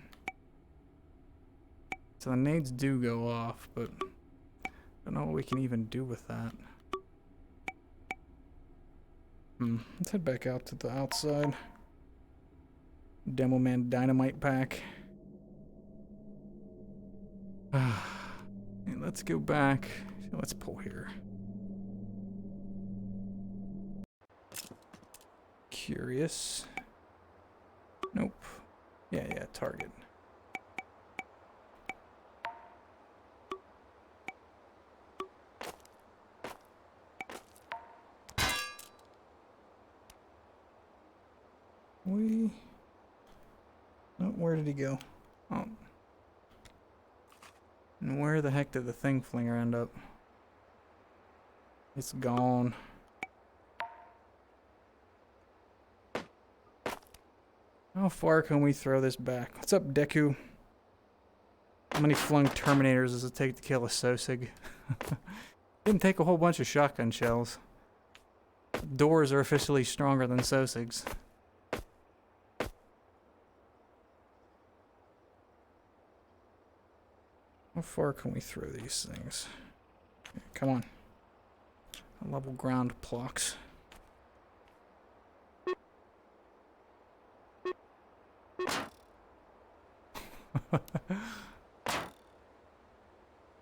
So the nades do go off, but I don't know what we can even do with that. Let's head back out to the outside. Demo Man Dynamite Pack. And let's go back. Let's pull here. Curious. Nope. Yeah, target. Oh, where did he go? Oh. And where the heck did the thing flinger end up? It's gone. How far can we throw this back? What's up, Deku? How many flung Terminators does it take to kill a Sosig? Didn't take a whole bunch of shotgun shells. Doors are officially stronger than Sosigs. How far can we throw these things? Okay, come on. Level ground blocks.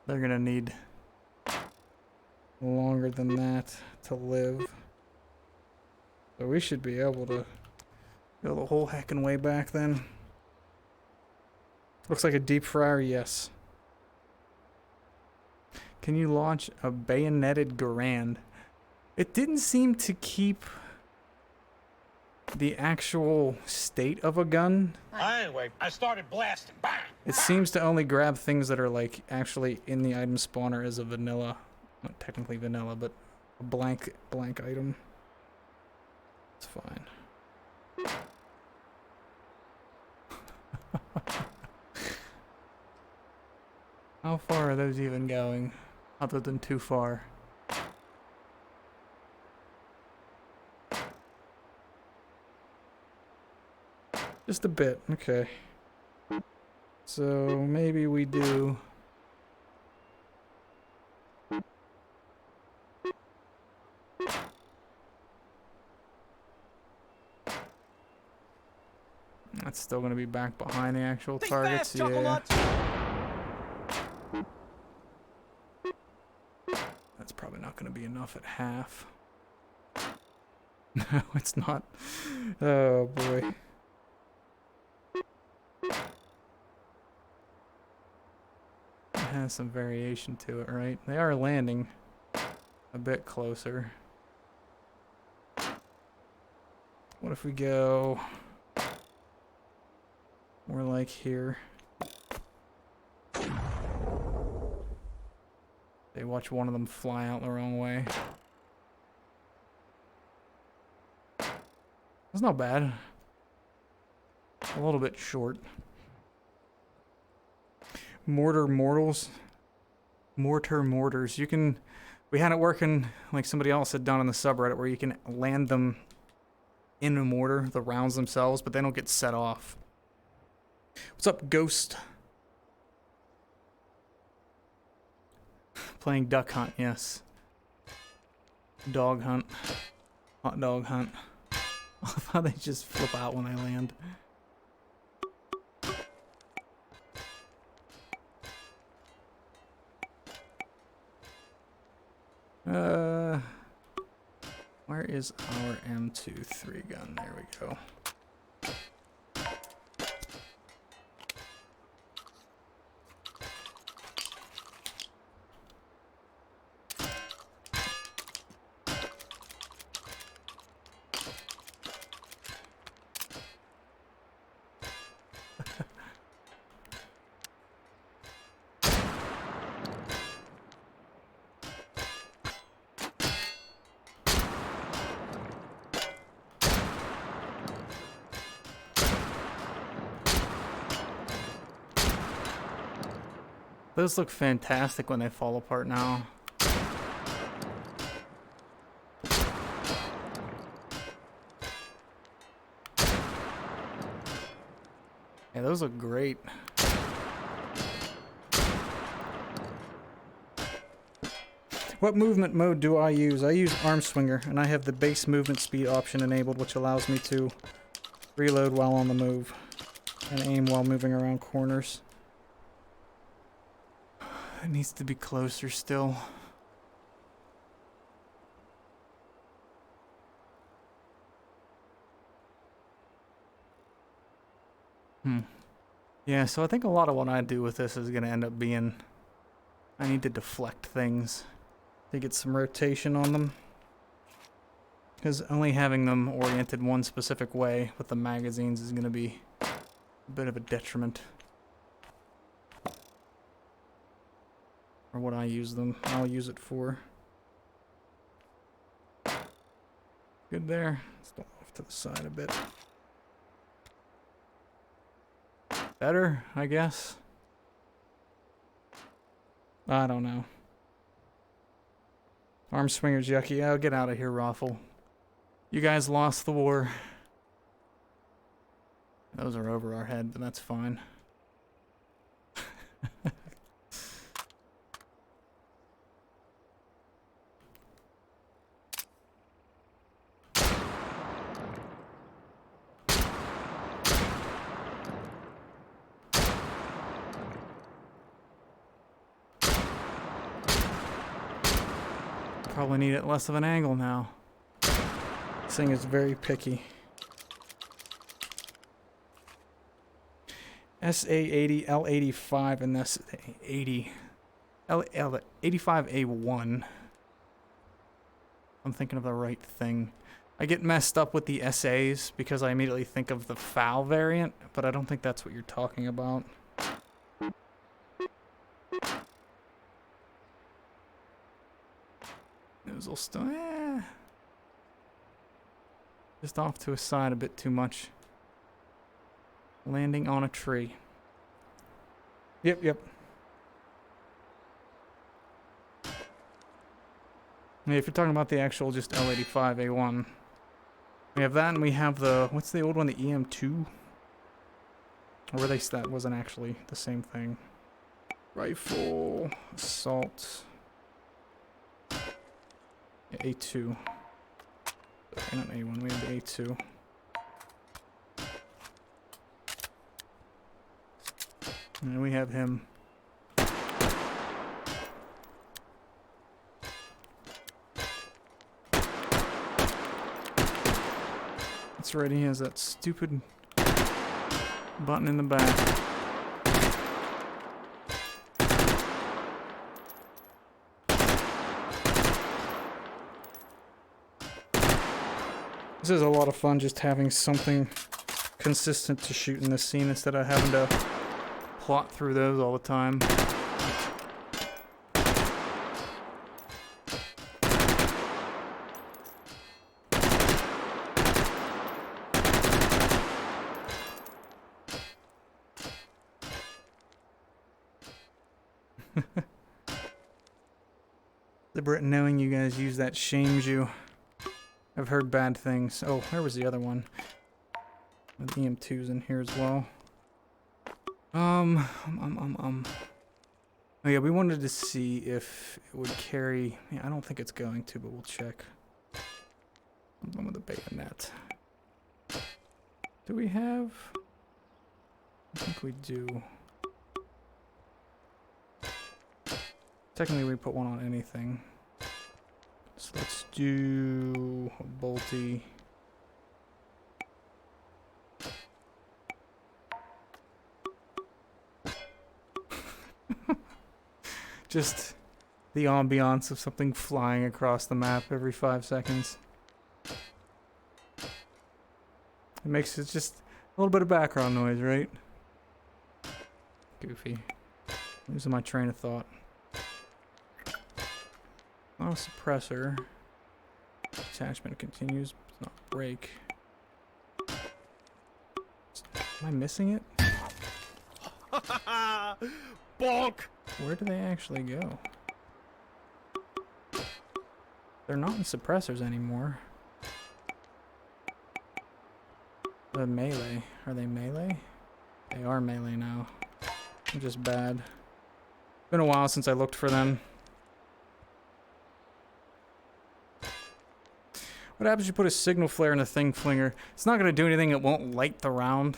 They're gonna need longer than that to live. So we should be able to go the whole heckin' way back then. Looks like a deep fryer, yes. Can you launch a bayoneted Garand? It didn't seem to keep the actual state of a gun. Anyway, I started blasting. Bang! It seems to only grab things that are like actually in the item spawner as a vanilla, not technically vanilla, but a blank item. It's fine. How far are those even going? Other than too far. Just a bit, okay. So maybe we do... That's still going to be back behind the actual targets, yeah. That's probably not going to be enough at half. No, it's not. Oh, boy. It has some variation to it, right? They are landing a bit closer. What if we go more like here? They watch one of them fly out the wrong way. That's not bad. A little bit short. Mortar mortars. You can... We had it working like somebody else had done on the subreddit where you can land them in a mortar, the rounds themselves, but they don't get set off. What's up, Ghost? Playing Duck Hunt, yes. Dog Hunt. Hot Dog Hunt. I thought they just flip out when I land. Where is our M23 gun? There we go. Those look fantastic when they fall apart now. Yeah, those look great. What movement mode do I use? I use arm swinger, and I have the base movement speed option enabled, which allows me to reload while on the move and aim while moving around corners. It needs to be closer still. Yeah, so I think a lot of what I do with this is going to end up being I need to deflect things to get some rotation on them. Because only having them oriented one specific way with the magazines is going to be a bit of a detriment. Or what I use them, I'll use it for. Good there. Let's go off to the side a bit. Better, I guess. I don't know. Arm swinger's yucky. Oh, get out of here, Raffle. You guys lost the war. Those are over our head, but that's fine. Probably need it less of an angle now. This thing is very picky. SA80, L85, and that's 80. L85A1. I'm thinking of the right thing. I get messed up with the SAs because I immediately think of the FAL variant, but I don't think that's what you're talking about. Nozzle still, just off to a side a bit too much. Landing on a tree. Yep. Yeah, if you're talking about the actual just L85A1, we have that, and we have the, what's the old one, the EM2? Or were they, that wasn't actually the same thing. Rifle, assault. Yeah, A2. Sorry, not A1, we have the A2. And we have him. That's right, he has that stupid button in the back. This is a lot of fun just having something consistent to shoot in this scene instead of having to plot through those all the time. The Brit knowing you guys use that shames you. I've heard bad things. Oh, where was the other one? The EM2's in here as well. Oh yeah, we wanted to see if it would carry. Yeah, I don't think it's going to, but we'll check. I'm with the bayonet. Do we have? I think we do. Technically, we put one on anything. So let's do a bolty. Just the ambiance of something flying across the map every 5 seconds. It makes it just a little bit of background noise, right? Goofy. Losing my train of thought. Not a suppressor. Attachment continues. It's not break. Am I missing it? Bonk! Where do they actually go? They're not in suppressors anymore. The melee. Are they melee? They are melee now. I'm just bad. Been a while since I looked for them. What happens if you put a signal flare in a thing flinger? It's not going to do anything. It won't light the round.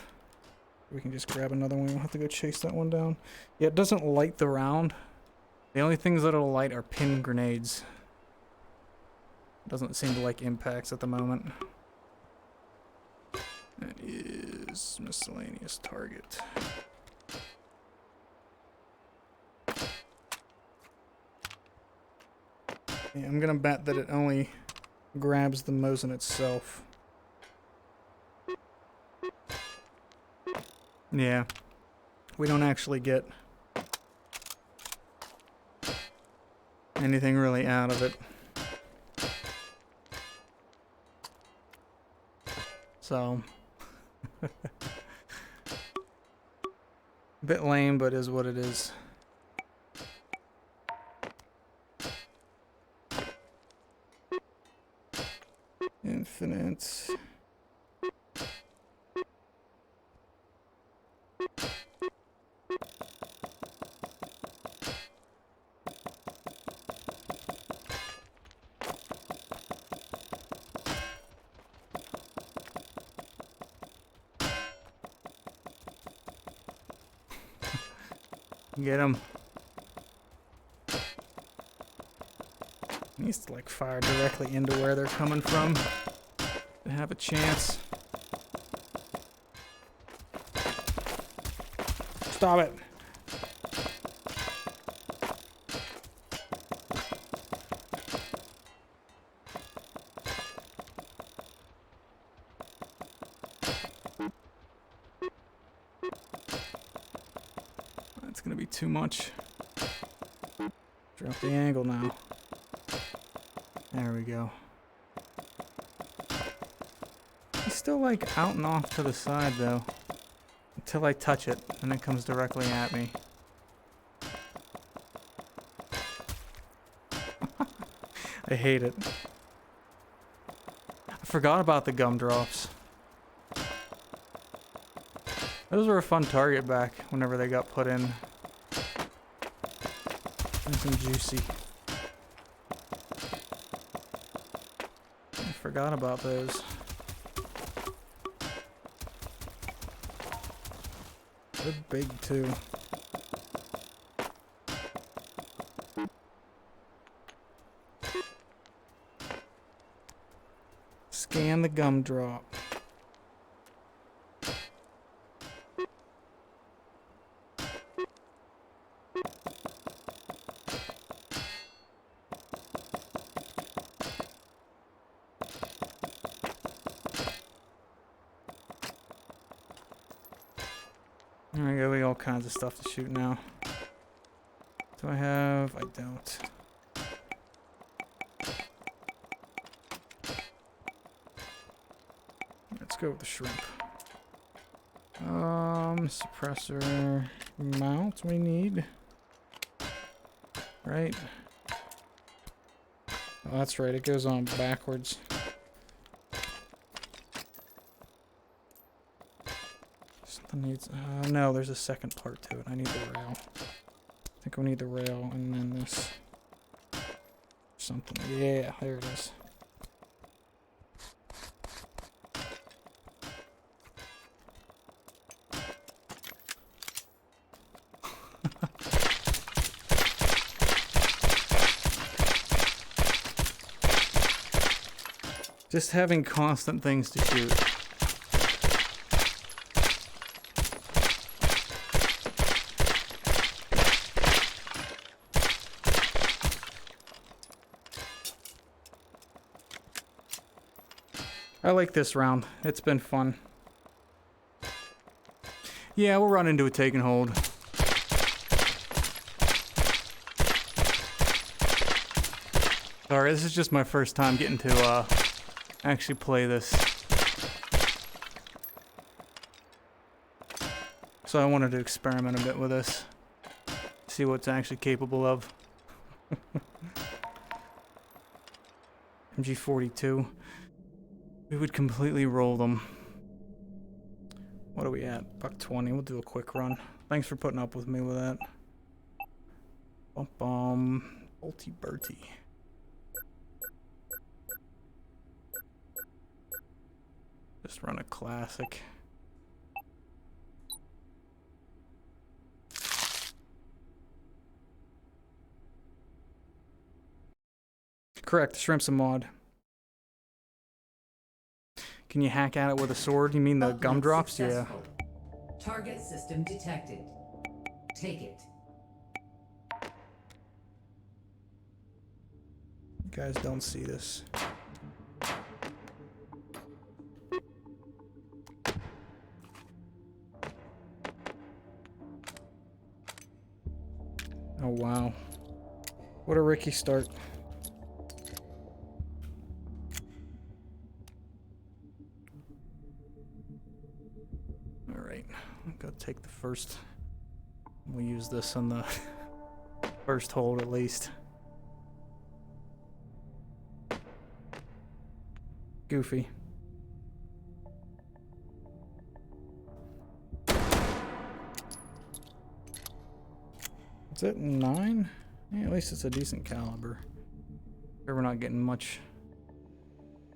We can just grab another one. We won't have to go chase that one down. Yeah, it doesn't light the round. The only things that it'll light are pin grenades. It doesn't seem to like impacts at the moment. That is miscellaneous target. Yeah, I'm gonna bet that it only grabs the Mosin itself. Yeah. We don't actually get anything really out of it. So a bit lame, but is what it is. Infinite. Get him. Needs to like fire directly into where they're coming from to have a chance. Stop it. That's gonna be too much. Drop the angle now. There we go. He's still like out and off to the side though. Until I touch it, and it comes directly at me. I hate it. I forgot about the gumdrops. Those were a fun target back whenever they got put in. Nice and juicy. I forgot about those. They're big too. Scan the gumdrop. There we go, we got all kinds of stuff to shoot now. Do I have? I don't. Let's go with the shrimp. Suppressor mount we need. Right? Oh, that's right, it goes on backwards. Needs no, there's a second part to it. I need the rail. I think we need the rail and then this something. Yeah, there it is. Just having constant things to shoot. I like this round. It's been fun. Yeah, we'll run into a take and hold. Sorry, this is just my first time getting to actually play this. So I wanted to experiment a bit with this. See what it's actually capable of. MG42. We would completely roll them. What are we at? $120. We'll do a quick run. Thanks for putting up with me with that. Bolty Bertie. Just run a classic. Correct, Shrimp's a mod. Can you hack at it with a sword? You mean the gumdrops? Yeah. Target system detected. Take it. You guys don't see this. Oh wow. What a Ricky start. Alright, I'll go take the first. We'll use this on the first hold at least. Goofy. Is it 9? Yeah, at least it's a decent caliber. Sure, we're not getting much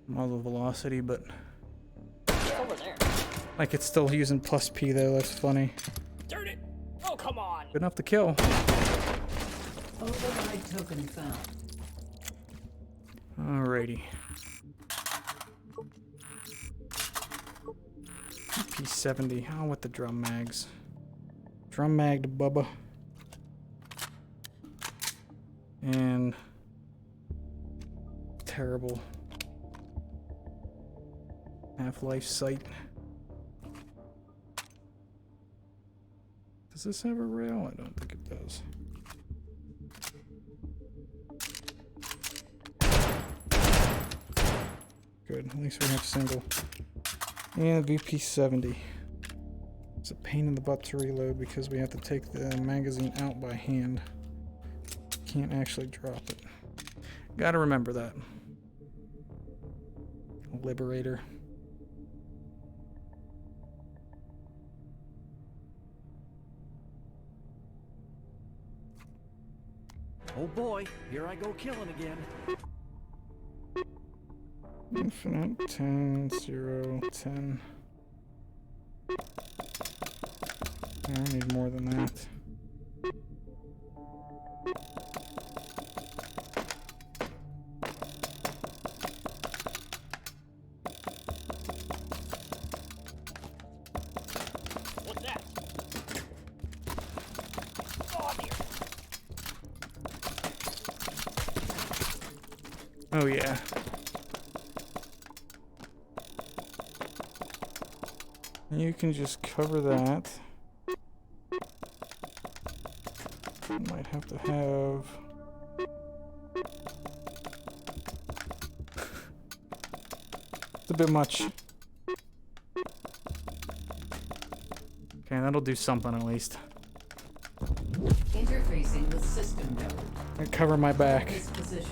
muzzle velocity, but Over there. like it's still using plus P though. That's funny. Darn it! Oh, come on! Good enough to kill. Override token found. Alrighty. P70. Oh, with the drum mags. Drum mag to Bubba. And terrible half-life sight. Does this have a rail? I don't think it does. Good, at least we have single. And VP70. It's a pain in the butt to reload because we have to take the magazine out by hand. Can't actually drop it. Gotta remember that. Liberator. Oh boy, here I go killing again. Infinite 10, 0, 10. I need more than that. What's that? Oh, dear. Oh yeah. You can just cover that. You might have to have... It's a bit much. Okay, that'll do something at least. Interfacing with system node. I cover my back. This position.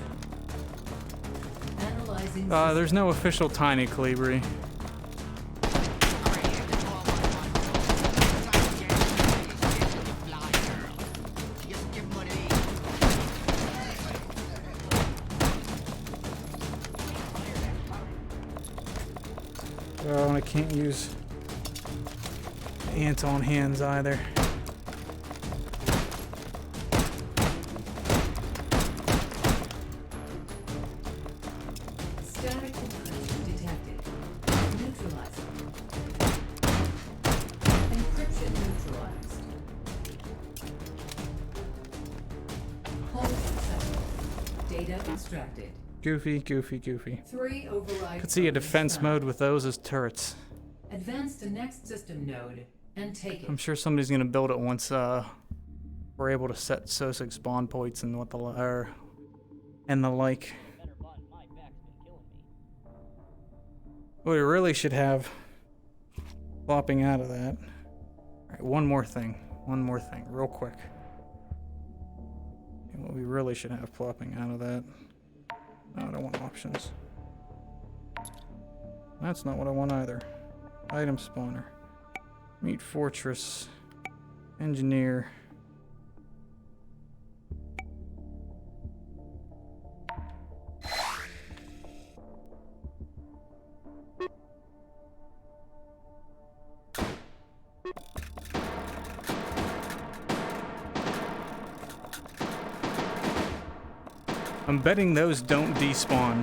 Analyzing There's no official tiny Calibri. Oh, and I can't use Anton hands either. Static encryption detected. Neutralizing. Encryption neutralized. Hold successful. Data extracted. Goofy, goofy, goofy. 3 override. Could see a tokens defense found. mode with those as turrets. Advance to next system node and take it. I'm sure somebody's gonna build it once we're able to set SOSIC spawn points and what the and the like. What we really should have flopping out of that. Alright, one more thing, real quick. And what we really should have plopping out of that. No, I don't want options. That's not what I want either. Item spawner. Meat fortress. Engineer. I'm betting those don't despawn.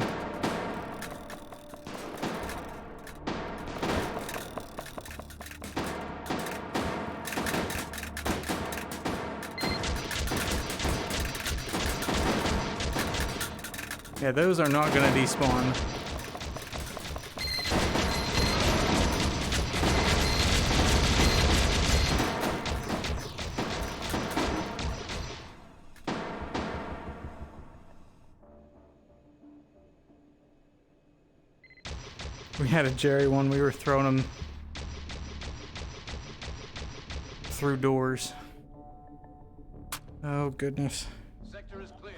Yeah, those are not gonna despawn. We had a Jerry one, we were throwing them through doors. Oh goodness. Sector is clear.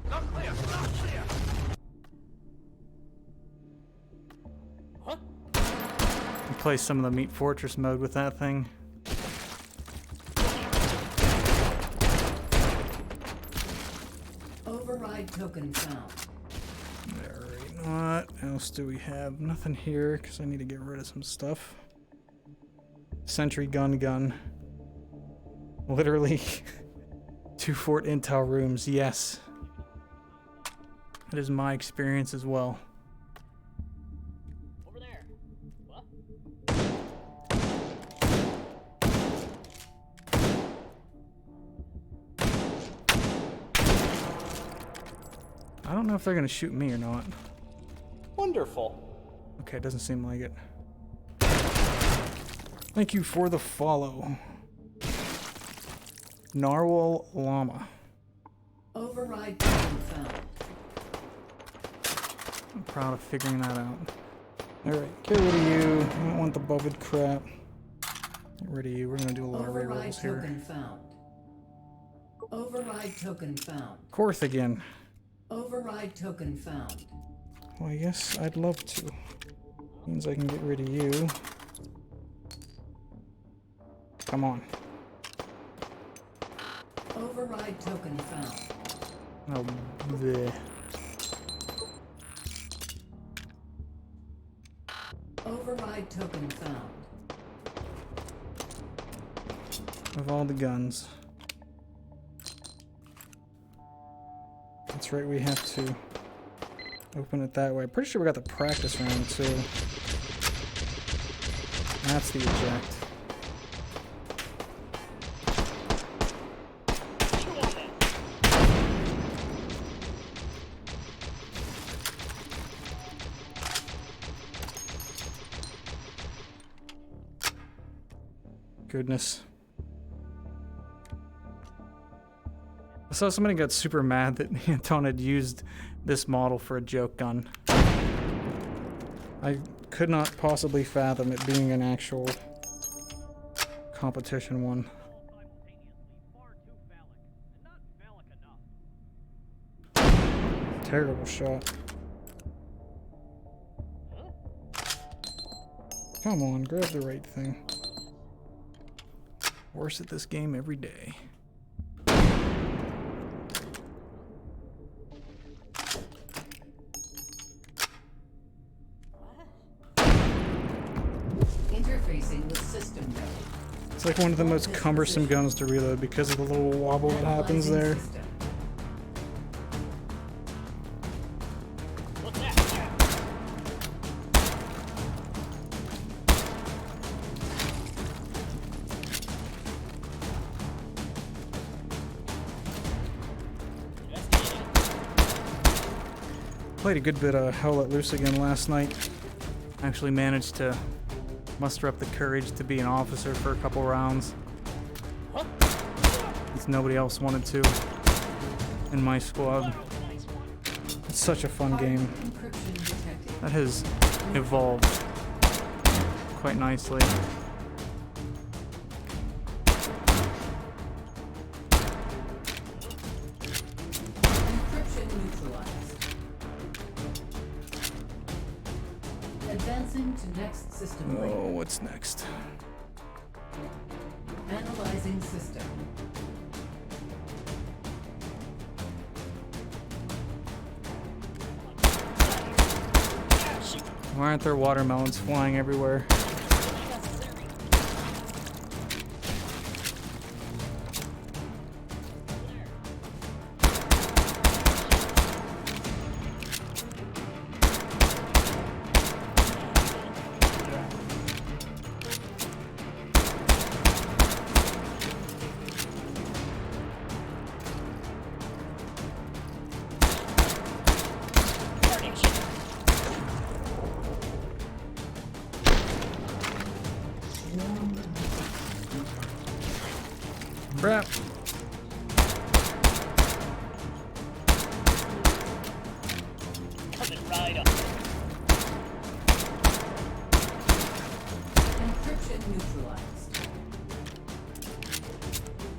Not clear, not clear. Huh? We play some of the Meat Fortress mode with that thing. Override token found. Alright, what else do we have? Nothing here, because I need to get rid of some stuff. Sentry gun. Literally 2 fort intel rooms, yes. That is my experience as well. Over there. What? I don't know if they're gonna shoot me or not. Wonderful. Okay, doesn't seem like it. Thank you for the follow. Narwhal Llama. Override token found. I'm proud of figuring that out. Alright, get rid of you. I don't want the bubbed crap. Get rid of you. We're gonna do a lot of Override rerolls here. token found. Override token found. Korth again. Override token found. Well, I guess I'd love to. Means I can get rid of you. Come on. Override token found. Oh, bleh. Override token found. Of all the guns. That's right, we have to open it that way. Pretty sure we got the practice round too. That's the eject. Goodness. I saw somebody got super mad that Anton had used this model for a joke gun. I could not possibly fathom it being an actual competition one. Terrible shot. Come on, grab the right thing. Worse at this game every day. Interfacing with system node. It's like one of the most cumbersome guns to reload because of the little wobble that happens there. System. What's that? Played a good bit of Hell Let Loose again last night. Actually managed to muster up the courage to be an officer for a couple rounds. Since nobody else wanted to in my squad. It's such a fun game. Encryption detected. That has evolved quite nicely. Encryption neutralized. Advancing to next system link. Oh, what's next? Analyzing system. Why aren't there watermelons flying everywhere? Crap. Coming right up. Encryption neutralized.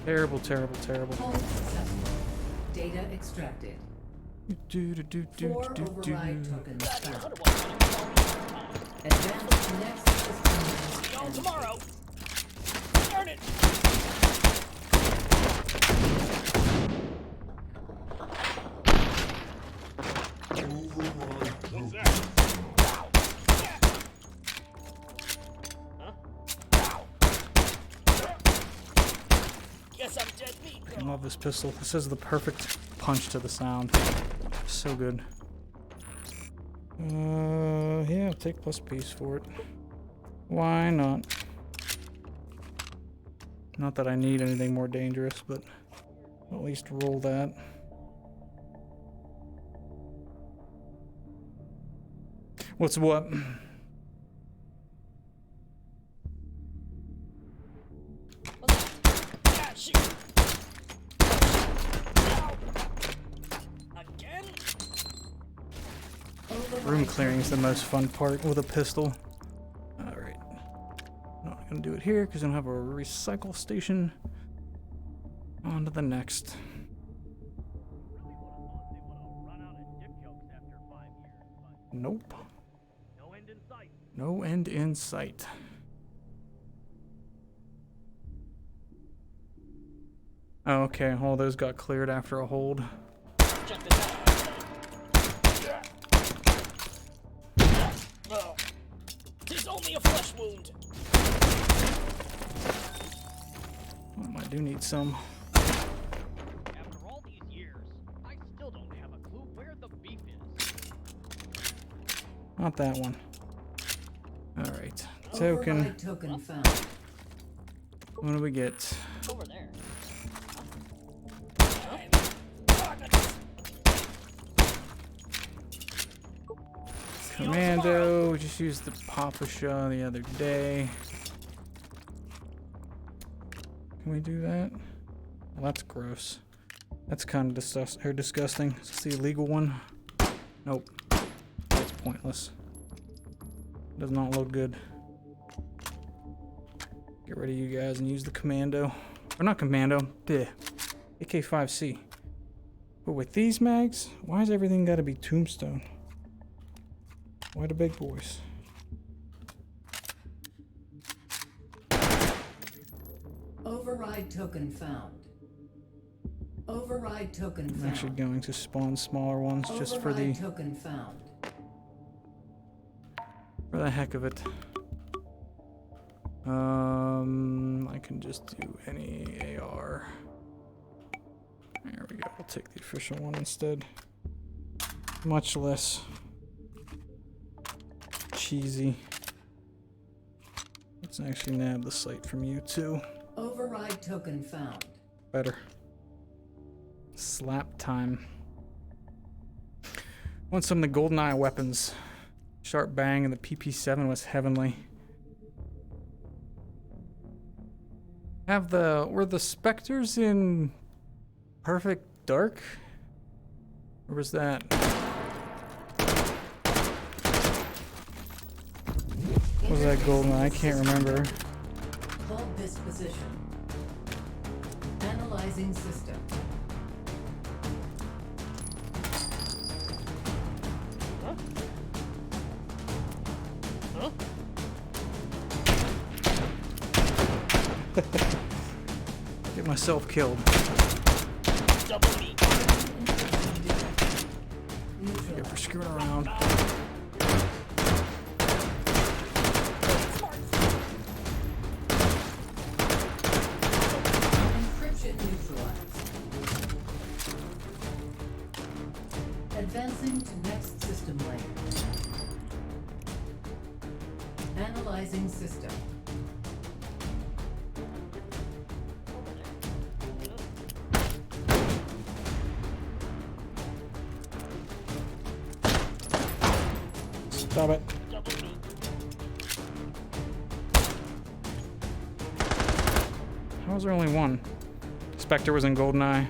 Terrible, terrible, terrible. Hold successful. Data extracted. Four override tokens found. Advance to next system link. See y'all tomorrow. Darn it. What's that? Guess I'm dead meat. I love this pistol. This is the perfect punch to the sound. So good. Yeah, I'll take plus piece for it. Why not? Not that I need anything more dangerous, but I'll at least roll that. What's what? Ah, shoot. Again? Room clearing is the most fun part with a pistol. Alright. Not gonna do it here because I don't have a recycle station. On to the next. Nope. No end in sight. Oh, okay. All those got cleared after a hold. Check this out. Oh, 'tis only a flesh wound. I do need some. After all these years, I still don't have a clue where the beef is. Not that one. Alright. Token. Override token found. What do we get? Over there. Commando. We just used the Papasha the other day. Can we do that? Well, that's gross. That's kind of disgusting. Is this the illegal one? Nope. That's pointless. Does not look good. Get rid of you guys and use the Commando. Or not Commando. Bleh. AK-5C. But with these mags, why has everything got to be Tombstone? Why the big boys? Override token found. Override token I'm found. actually going to spawn smaller ones just for the Override token found. heck of it. I can just do any AR. There we go. We'll take the official one instead. Much less cheesy. Let's actually nab the sight from you too. Override token found. Better. Slap time. Want some of the GoldenEye weapons. Sharp Bang and the PP7 was heavenly. Were the Spectres in Perfect Dark? Or was that? Was that golden? I can't remember. Hold this position. Analyzing system. Get myself killed. Double me. Get for screwing around. Encryption neutralized. Advancing to next system layer. Analyzing system. Stop it. How was there only one? Spectre was in GoldenEye.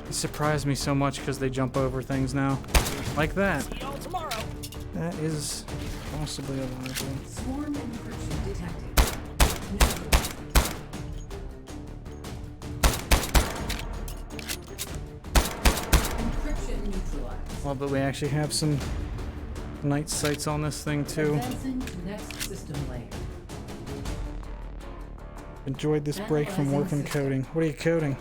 It surprised me so much because they jump over things now. Like that. See y'all tomorrow. That is possibly a live one. Swarm encryption detected. Neutral. Encryption neutralized. Well, but we actually have some night sights on this thing too. Advancing to next system layer. Enjoyed this break from work and coding. What are you coding?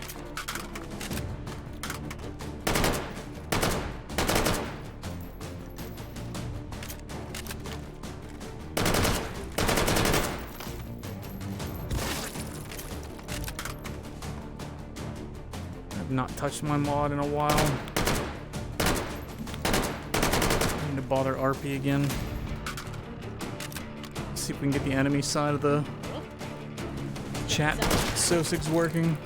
I've not touched my mod in a while. Need to bother RP again. See if we can get the enemy side of the chat. Sosig's working.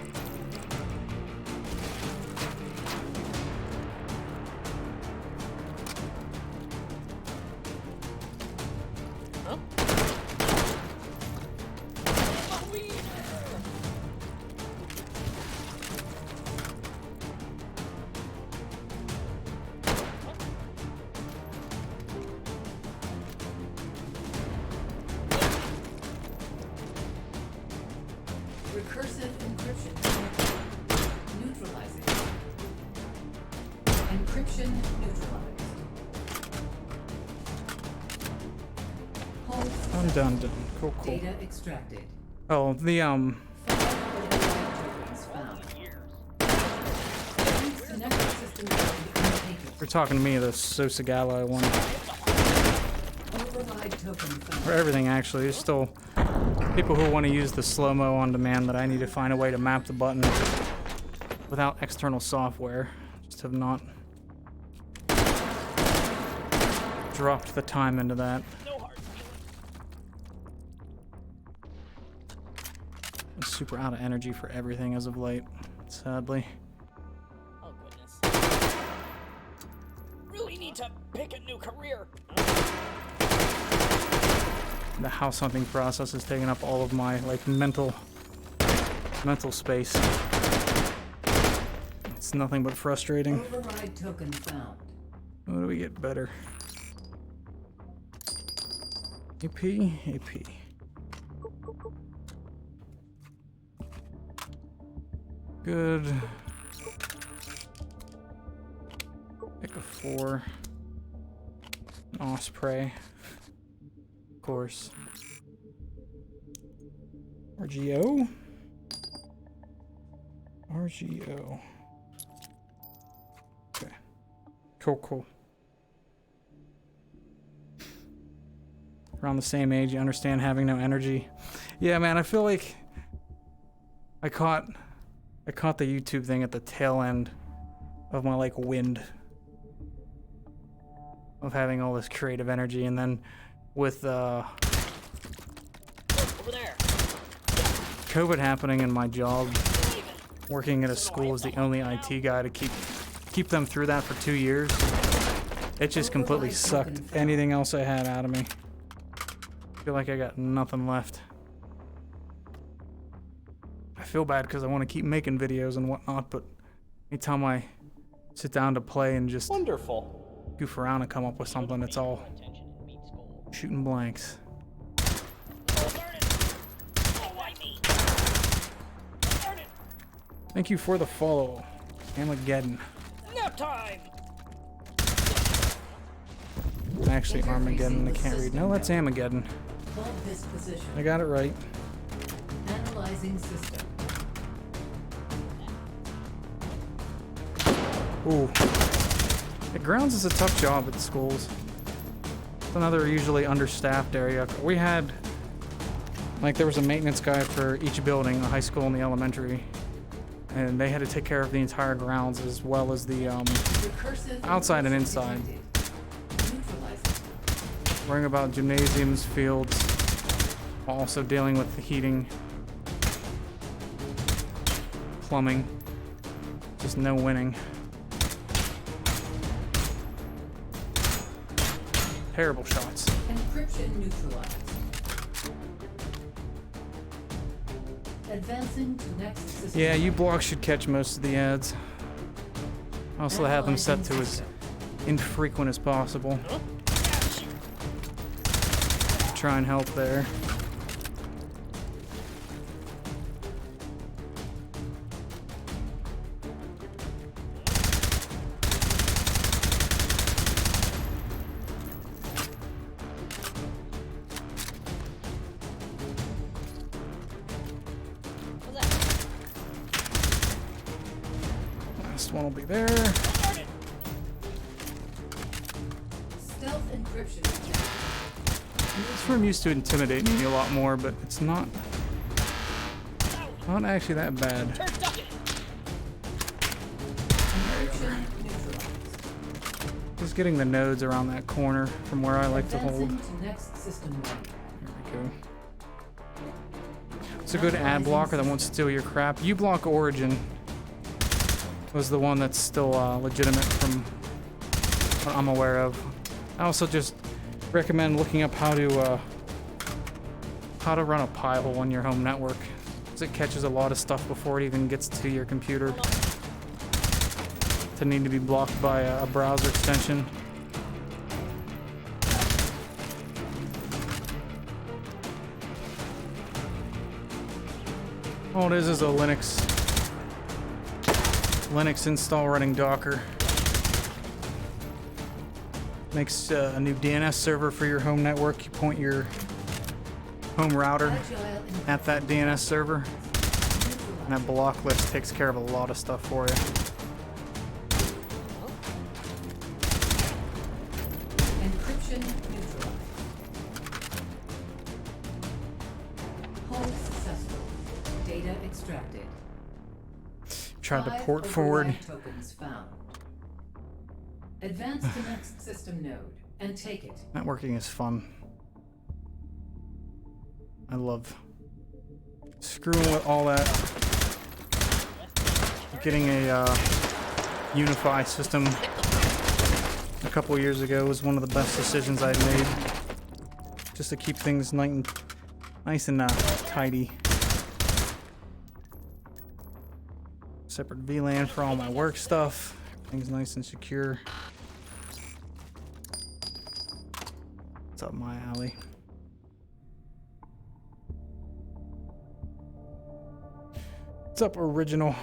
Recursive encryption detected. Neutralizing. Encryption neutralized. Hold I'm done. Cool, cool. data extracted. Oh, the Tokens found. Thanks to next system node untaken. you're talking to me, the Sosagala one. Override token found. For everything, actually. There's still people who want to use the slow-mo on demand that I need to find a way to map the button without external software. Just have not dropped the time into that. I'm super out of energy for everything as of late, sadly. Oh goodness. Really need to pick a new career. The house hunting process has taken up all of my mental space. It's nothing but frustrating. Override token found. What do we get better? AP. Good. Pick a 4. Osprey. Of course. RGO? RGO. Okay. Cool. Around the same age, you understand having no energy. Yeah, man, I feel like I caught the YouTube thing at the tail end of my wind of having all this creative energy, and then with Over there. COVID happening and my job working at a school as the only IT guy to keep them through that for 2 years, it just completely sucked anything else I had out of me. I feel like I got nothing left. I feel bad because I want to keep making videos and whatnot, but Anytime I sit down to play and just Wonderful. goof around and come up with something, it's all Attention in meat school. shooting blanks. Thank you for the follow, Armageddon. Nap time. Actually, Armageddon, I can't read. No, that's Armageddon. Hold this position. I got it right. Analyzing system. Ooh. The grounds is a tough job at schools. It's another usually understaffed area. We had, like, there was a maintenance guy for each building, the high school and the elementary. And they had to take care of the entire grounds as well as the Recursive outside and encryption inside. detected. Neutralizing. Worrying about gymnasiums, fields, also dealing with the heating, plumbing. Just no winning. Terrible shots. Encryption neutralized. Advancing to next system. Yeah, you blocks should catch most of the ads. I also have them set to as infrequent as possible. Try and help there. Last one will be there. Stealth encryption detected. This room used to intimidate me a lot more, but it's not actually that bad. Encryption neutralized. Just getting the nodes around that corner from where I like to hold. Advancing to next system node. There we go. It's a good ad blocker that won't steal your crap. U-block Origin was the one that's still legitimate from what I'm aware of. I also just recommend looking up how to run a pie hole on your home network, because it catches a lot of stuff before it even gets to your computer. To need to be blocked by a browser extension. All it is a Linux install running Docker. Makes a new DNS server for your home network. You point your home router at that DNS server, and that block list takes care of a lot of stuff for you. Encryption neutralized. Hold successful. Data extracted. Tried to 5 port forward. override tokens found. Advance to next system node and take it. Networking is fun. I love screwing with all that. Getting a Unify system a couple years ago was one of the best decisions I'd made. Just to keep things nice and tidy. Separate VLAN for all my work stuff. Everything's nice and secure. It's up my alley. What's up, original?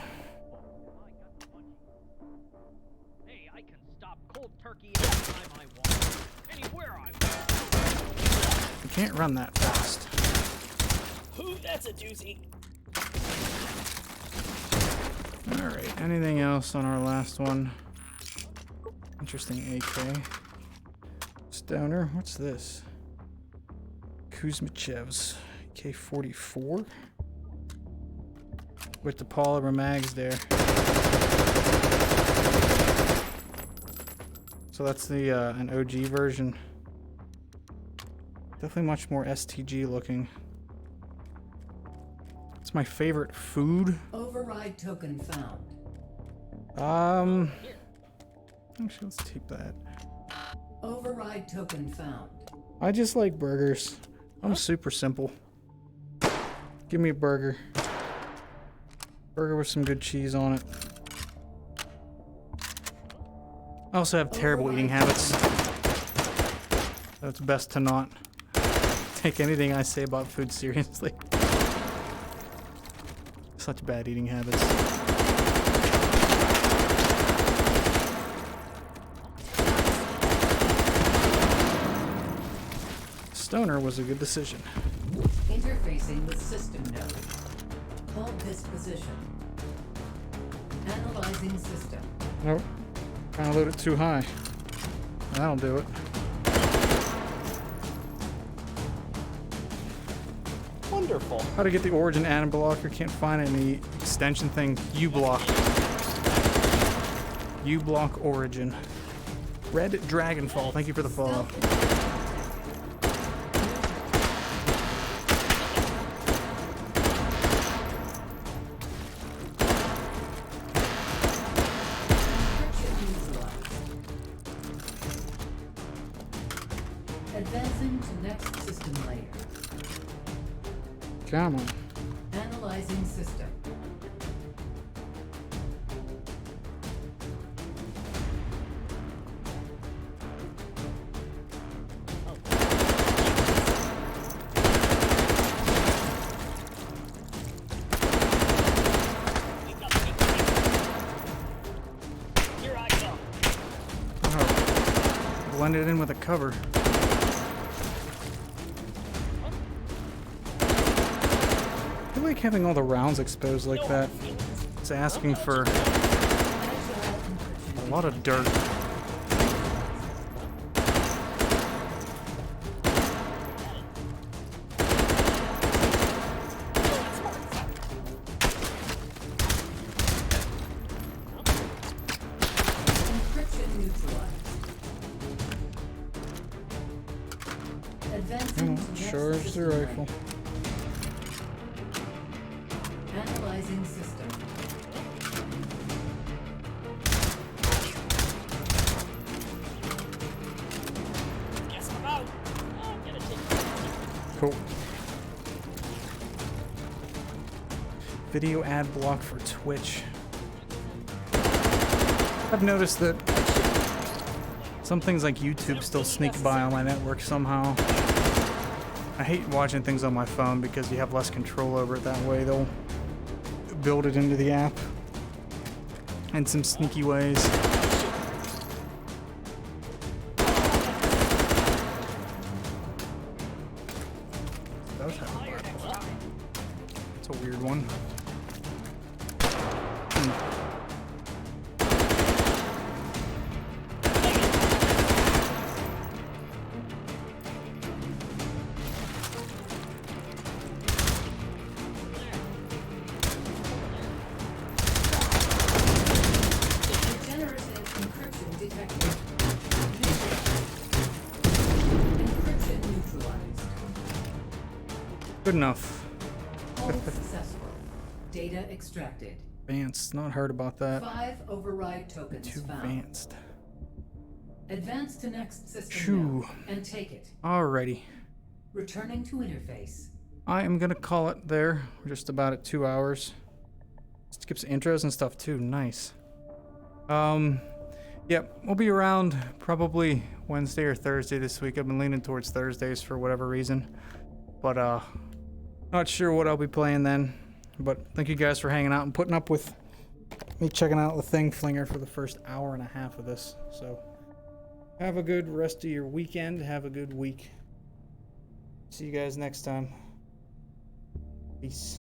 Hey, I can stop cold turkey anytime I want. Anywhere I want. You can't run that fast. Ooh, that's a doozy. Alright, anything else on our last one? Interesting AK. Stoner, what's this? Kuzmichev's AK-44? With the polymer mags there. So that's the an OG version. Definitely much more STG looking. It's my favorite food. Override token found. Actually, let's tape that. Override token found. I just like burgers. I'm super simple. Give me a burger. Burger with some good cheese on it. I also have terrible eating habits. So it's best to not take anything I say about food seriously. Such bad eating habits. Stoner was a good decision. Interfacing with system node. Hold this position. Analyzing system. Nope. Trying to load it too high. That'll do it. Wonderful. How to get the origin atom blocker? Can't find any extension thing. U-block. U-block origin. Red Dragonfall. Thank you for the follow. Advancing to next system layer. Come on. Analyzing system. Here I go. Oh. Blended in with a cover. I like having all the rounds exposed like that. It's asking for a lot of dirt. Encryption neutralized. Advancing to next Charge the system rifle. layer. Analyzing system. Guess I'm out. I'm gonna take Cool. Video ad block for Twitch. I've noticed that some things like YouTube still sneak by on my network somehow. I hate watching things on my phone because you have less control over it that way. They'll build it into the app in some sneaky ways. Does have a rifle. It's a weird one. Regenerative encryption detected. Encryption neutralized. Good enough. Hold successful. Data extracted. Advanced. Not heard about that. 5 override tokens Too found. advanced. Advance to next system Phew. node and take it. Alrighty. Returning to interface. I am gonna call it there. We're just about at 2 hours. Skips intros and stuff too. Nice. Yep, we'll be around probably Wednesday or Thursday this week. I've been leaning towards Thursdays for whatever reason. But not sure what I'll be playing then. But thank you guys for hanging out and putting up with me checking out the thing Flinger for the first hour and a half of this. So have a good rest of your weekend. Have a good week. See you guys next time. Peace.